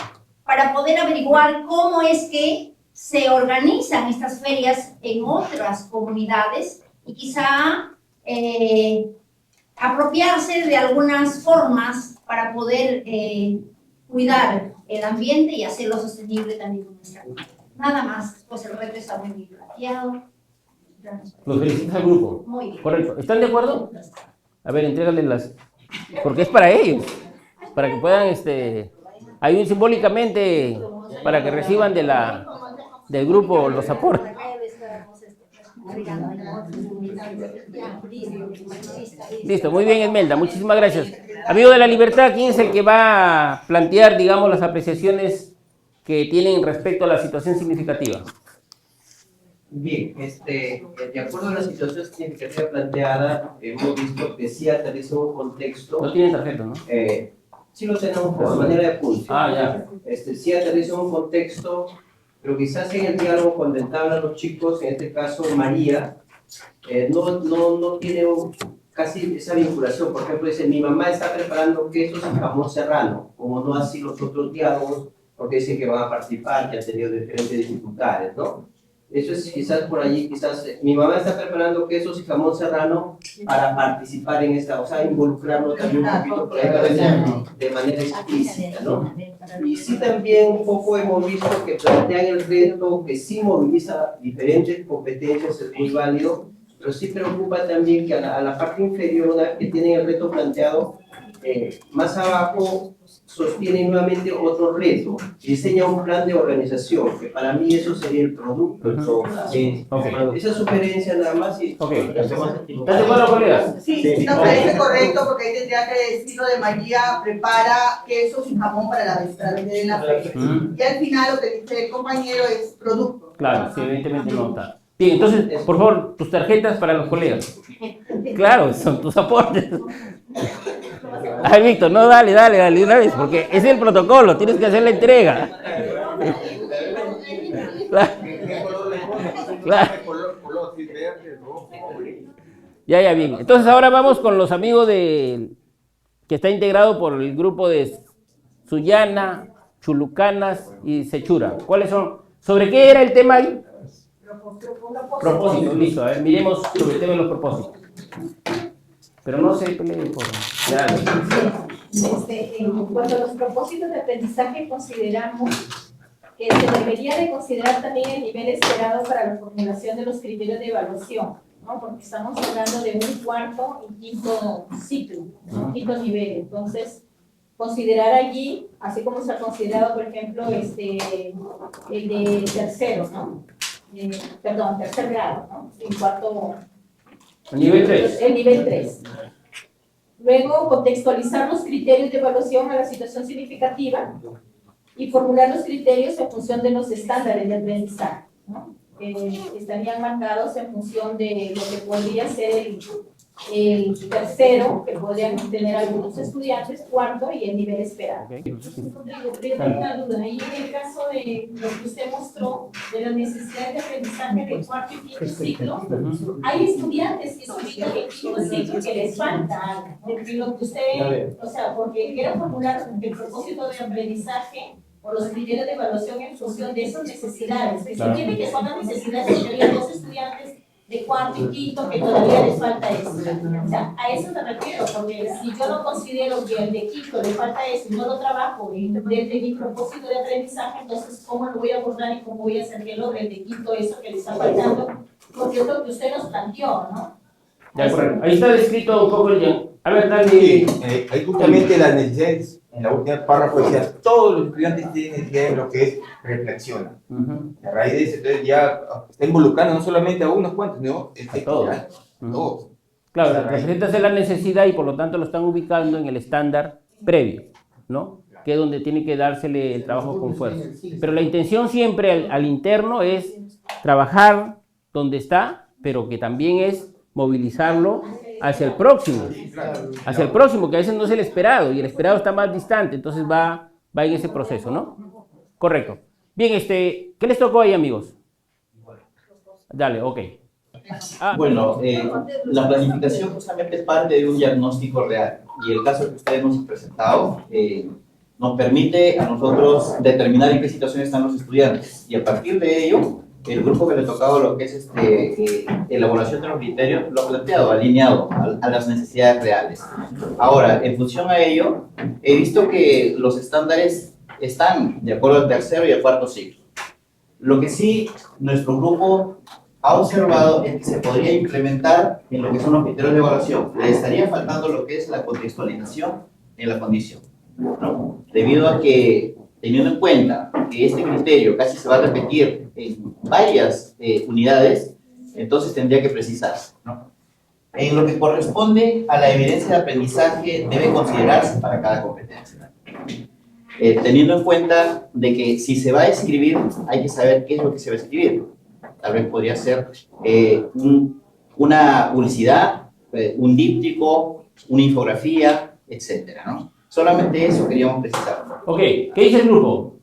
para poder averiguar cómo es que se organizan estas ferias en otras comunidades y quizá apropiarse de algunas formas para poder cuidar el ambiente y hacerlo sostenible también en nuestra vida. Nada más, pues el reto está muy bien planteado. Los felicitas al grupo. Muy bien. Correcto. ¿Están de acuerdo? A ver, entrégale las... Porque es para ellos, para que puedan, ayuden simbólicamente, para que reciban del grupo los aportes. Listo, muy bien, Esmelda, muchísimas gracias. Amigo de La Libertad, ¿quién es el que va a plantear, digamos, las apreciaciones que tienen respecto a la situación significativa? Bien, de acuerdo a la situación significativa planteada, hemos visto que sí aterriza un contexto. No tiene tarjeta, ¿no? Sí lo tenemos de manera de apunte. Ya. Sí aterriza un contexto, pero quizás en el diálogo cuando entablan los chicos, en este caso María, no tiene casi esa vinculación. Por ejemplo, dice, mi mamá está preparando quesos y jamón serrano, como no así los otros diálogos, porque dicen que van a participar, que han tenido diferentes dificultades, ¿no? Eso es quizás por allí, quizás mi mamá está preparando quesos y jamón serrano para participar en esta, o sea, involucrarlo también un poquito por ahí de manera explícita, ¿no? Y sí también un poco hemos visto que plantean el reto que sí moviliza diferentes competencias, es muy válido, pero sí preocupa también que a la parte inferior que tienen el reto planteado, más abajo sostiene nuevamente otro reto, diseña un plan de organización, que para mí eso sería el producto. Esa sugerencia nada más y... ¿Estás de acuerdo, colegas? Sí, nos parece correcto porque ahí tendría que decirlo de María prepara quesos y jamón para vender en la feria. Y al final lo que dice el compañero es producto. Claro, sí, evidentemente no está. Bien, entonces, por favor, tus tarjetas para los colegas. Claro, son tus aportes. Ay, Víctor, no, dale una vez, porque es el protocolo, tienes que hacer la entrega. Claro. Ya, bien. Entonces ahora vamos con los amigos que está integrado por el grupo de Sullana, Chulucanas y Sechura. ¿Cuáles son? ¿Sobre qué era el tema ahí? Propósitos, listo. A ver, miremos sobre el tema de los propósitos. Pero no se peleen por... En cuanto a los propósitos de aprendizaje, consideramos que se debería de considerar también el nivel esperado para la formulación de los criterios de evaluación, ¿no? Porque estamos hablando de un cuarto y quinto ciclo, ¿no? Quinto nivel. Entonces, considerar allí, así como se ha considerado, por ejemplo, el de tercero, ¿no? Perdón, tercer grado, ¿no? En cuarto... El nivel 3. El nivel 3. Luego, contextualizar los criterios de evaluación a la situación significativa y formular los criterios en función de los estándares de aprendizaje, ¿no? Estarían marcados en función de lo que podría ser el tercero, que podrían tener algunos estudiantes, cuarto y el nivel esperado. Yo tengo una duda. Ahí en el caso de lo que usted mostró, de la necesidad de aprendizaje del cuarto y quinto ciclo, hay estudiantes que se ubican en quinto ciclo que les falta algo. Porque lo que usted, o sea, porque quiero formular el propósito de aprendizaje o los criterios de evaluación en función de esas necesidades. Que se entiende que son las necesidades que había dos estudiantes de cuarto y quinto que todavía les falta eso. O sea, a eso me refiero, porque si yo no considero que al de quinto le falta eso y no lo trabajo desde mi propósito de aprendizaje, entonces ¿cómo lo voy a abordar y cómo voy a hacer que logre el de quinto eso que le está faltando? Porque es lo que usted nos planteó, ¿no? De acuerdo. Ahí está descrito un poco el... A ver, dale. Sí, hay justamente las necesidades, en la última párrafo decía, todos los estudiantes tienen necesidades de lo que es reflexión. A raíz de eso, entonces ya está involucrando no solamente a unos cuantos, sino a todos. Todos. Claro, representas la necesidad y por lo tanto lo están ubicando en el estándar previo, ¿no? Que es donde tiene que dársele el trabajo con fuerza. Pero la intención siempre al interno es trabajar donde está, pero que también es movilizarlo hacia el próximo, que a veces no es el esperado, y el esperado está más distante, entonces va en ese proceso, ¿no? Correcto. Bien, ¿qué les tocó ahí, amigos? Dale, ok. Bueno, la planificación justamente es parte de un diagnóstico real, y el caso que ustedes nos han presentado nos permite a nosotros determinar en qué situación están los estudiantes, y a partir de ello, el grupo que le tocaba lo que es elaboración de los criterios lo ha planteado, alineado a las necesidades reales. Ahora, en función a ello, he visto que los estándares están de acuerdo al tercero y al cuarto ciclo. Lo que sí nuestro grupo ha observado es que se podría implementar en lo que son los criterios de evaluación. Le estaría faltando lo que es la contextualización en la condición, ¿no? Debido a que, teniendo en cuenta que este criterio casi se va a repetir en varias unidades, entonces tendría que precisarse, ¿no? En lo que corresponde a la evidencia de aprendizaje debe considerarse para cada competencia, teniendo en cuenta de que si se va a escribir hay que saber qué es lo que se va a escribir. Tal vez podría ser una publicidad, un díptico, una infografía, etcétera, ¿no? Solamente eso queríamos precisar. Ok, ¿qué dice el grupo?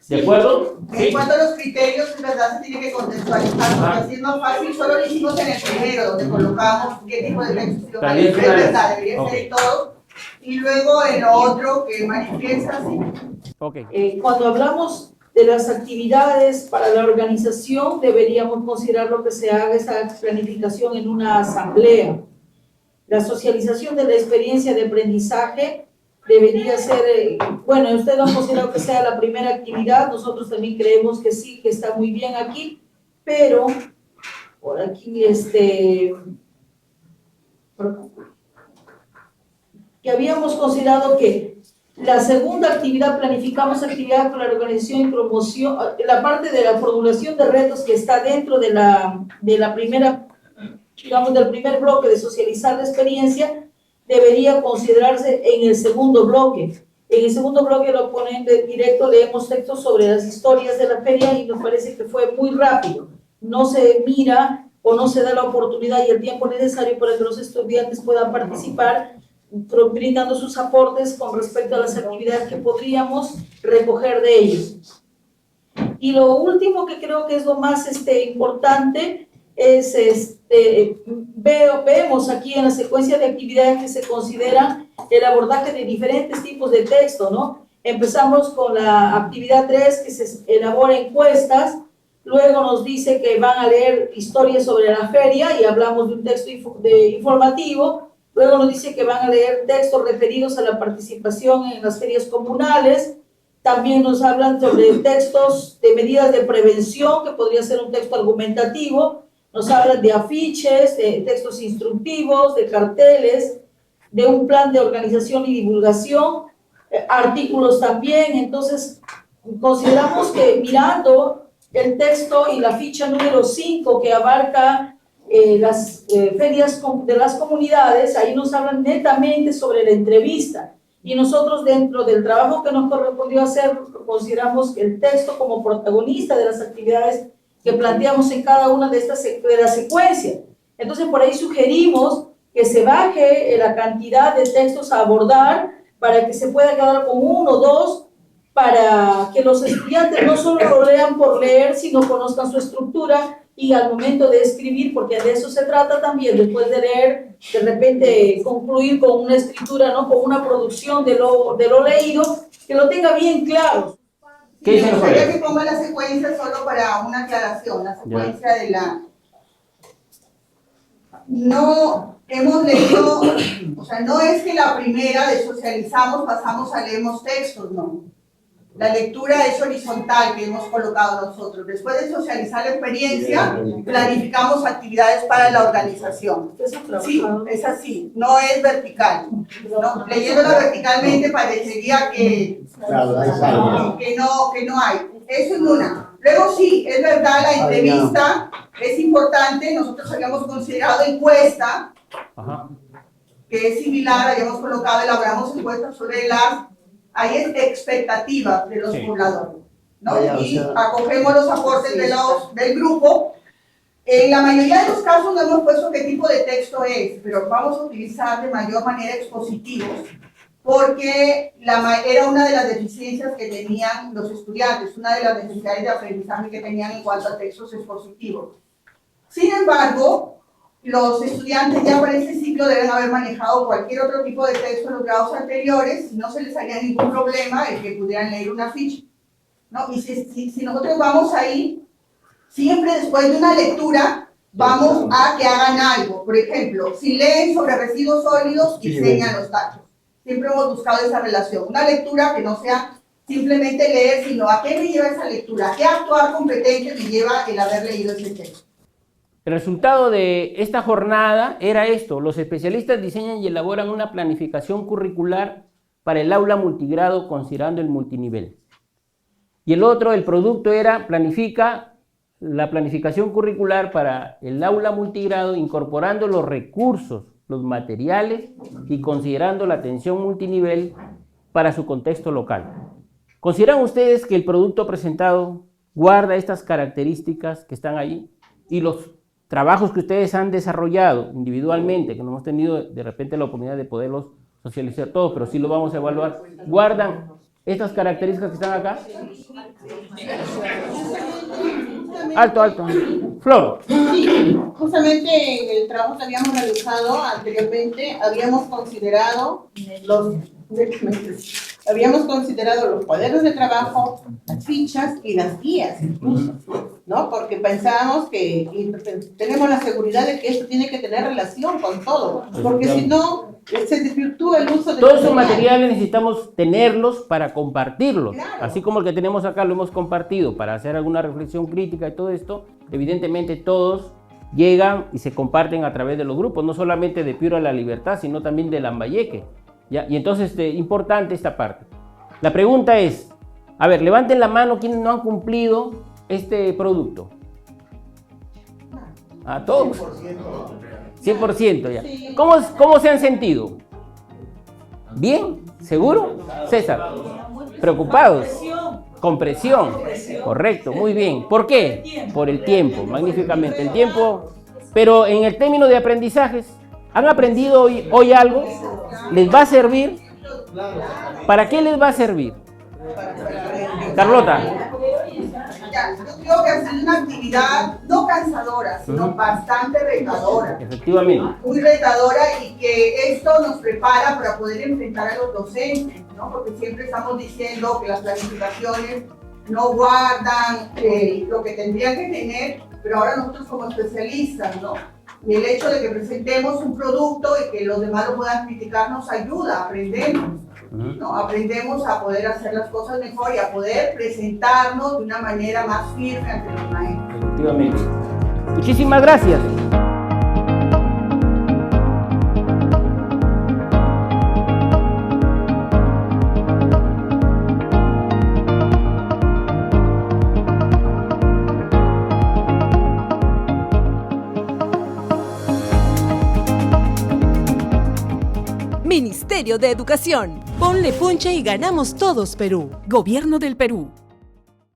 ¿De acuerdo? En cuanto a los criterios, en verdad se tiene que contextualizar, porque así es más fácil, solo lo hicimos en el primero, donde colocamos qué tipo de reflexión hay. Es verdad, debería ser en todo. Y luego en lo otro que manifiesta, sí. Ok. Cuando hablamos de las actividades para la organización, deberíamos considerar lo que se haga esa planificación en una asamblea. La socialización de la experiencia de aprendizaje debería ser, bueno, ustedes han considerado que sea la primera actividad, nosotros también creemos que sí, que está muy bien aquí, pero por aquí, que habíamos considerado que la segunda actividad, planificamos actividad con la organización y promoción, la parte de la formulación de retos que está dentro de la primera, digamos, del primer bloque de socializar la experiencia, debería considerarse en el segundo bloque. En el segundo bloque, lo ponen de directo, leemos textos sobre las historias de la feria y nos parece que fue muy rápido. No se mira o no se da la oportunidad y el tiempo necesario para que los estudiantes puedan participar, brindando sus aportes con respecto a las actividades que podríamos recoger de ellos. Y lo último que creo que es lo más importante es, vemos aquí en la secuencia de actividades que se consideran el abordaje de diferentes tipos de texto, ¿no? Empezamos con la actividad 3, que se elabora encuestas, luego nos dice que van a leer historias sobre la feria y hablamos de un texto informativo, luego nos dice que van a leer textos referidos a la participación en las ferias comunales, también nos hablan sobre textos de medidas de prevención, que podría ser un texto argumentativo, nos hablan de afiches, de textos instructivos, de carteles, de un plan de organización y divulgación, artículos también. Entonces, consideramos que mirando el texto y la ficha número 5 que abarca las ferias de las comunidades, ahí nos hablan netamente sobre la entrevista. Y nosotros, dentro del trabajo que nos correspondió hacer, consideramos el texto como protagonista de las actividades que planteamos en cada una de estas de la secuencia. Entonces, por ahí sugerimos que se baje la cantidad de textos a abordar para que se pueda quedar con 1 o 2, para que los estudiantes no solo lo lean por leer, sino conozcan su estructura y al momento de escribir, porque de eso se trata también, después de leer, de repente concluir con una escritura, ¿no? Con una producción de lo leído, que lo tenga bien claro. Sí, me gustaría que ponga la secuencia solo para una aclaración, la secuencia de la... No hemos leído, o sea, no es que la primera de socializamos, pasamos a leemos textos, no. La lectura es horizontal que hemos colocado nosotros. Después de socializar la experiencia, planificamos actividades para la organización. Sí, es así, no es vertical. ¿No? Leyéndola verticalmente parecería que no hay. Eso es una. Luego sí, es verdad, la entrevista es importante. Nosotros habíamos considerado encuesta, que es similar, habíamos colocado, elaboramos encuestas sobre las... Ahí es expectativa de los pobladores, ¿no? Y acogemos los aportes del grupo. En la mayoría de los casos no hemos puesto qué tipo de texto es, pero vamos a utilizar de mayor manera expositivos, porque era una de las deficiencias que tenían los estudiantes, una de las necesidades de aprendizaje que tenían en cuanto a textos expositivos. Sin embargo, los estudiantes ya para este ciclo deben haber manejado cualquier otro tipo de texto en los grados anteriores y no se les haría ningún problema el que pudieran leer una ficha, ¿no? Y si nosotros vamos ahí, siempre después de una lectura, vamos a que hagan algo. Por ejemplo, si leen sobre residuos sólidos, diseñan los tachos. Siempre hemos buscado esa relación. Una lectura que no sea simplemente leer, sino a qué me lleva esa lectura, a qué actuar competente me lleva el haber leído ese texto. El resultado de esta jornada era esto: los especialistas diseñan y elaboran una planificación curricular para el aula multigrado considerando el multinivel. Y el otro, el producto era planifica la planificación curricular para el aula multigrado incorporando los recursos, los materiales y considerando la atención multinivel para su contexto local. ¿Consideran ustedes que el producto presentado guarda estas características que están ahí? Y los trabajos que ustedes han desarrollado individualmente, que no hemos tenido de repente la oportunidad de poderlos socializar todos, pero sí lo vamos a evaluar, ¿guardan estas características que están acá? Alto, alto. Flor. Sí, justamente en el trabajo que habíamos realizado anteriormente, habíamos considerado los cuadernos de trabajo, las fichas y las guías incluso, ¿no? Porque pensábamos que y tenemos la seguridad de que esto tiene que tener relación con todo, porque si no, se desvirtúa el uso de todos esos materiales necesitamos tenerlos para compartirlos. Claro. Así como el que tenemos acá lo hemos compartido para hacer alguna reflexión crítica y todo esto, evidentemente todos llegan y se comparten a través de los grupos, no solamente de Piura La Libertad, sino también de Lambayeque. ¿Ya? Y entonces, importante esta parte. La pregunta es, a ver, levanten la mano quienes no han cumplido este producto. A todos. 100% ya. ¿Cómo se han sentido? ¿Bien? ¿Seguro? César. ¿Preocupados? Con presión. Correcto, muy bien. ¿Por qué? Por el tiempo, magníficamente. El tiempo, pero en el término de aprendizajes, ¿han aprendido hoy algo? ¿Les va a servir? ¿Para qué les va a servir? Carlota. Yo creo que es una actividad no cansadora, sino bastante retadora. Efectivamente. Muy retadora y que esto nos prepara para poder enfrentar a los docentes, ¿no? Porque siempre estamos diciendo que las planificaciones no guardan lo que tendrían que tener, pero ahora nosotros como especialistas, ¿no? Y el hecho de que presentemos un producto y que los demás lo puedan criticar nos ayuda, aprendemos. ¿No? Aprendemos a poder hacer las cosas mejor y a poder presentarnos de una manera más firme ante los maestros. Efectivamente. Muchísimas gracias. Ministerio de Educación. Ponle punche y ganamos todos Perú. Gobierno del Perú.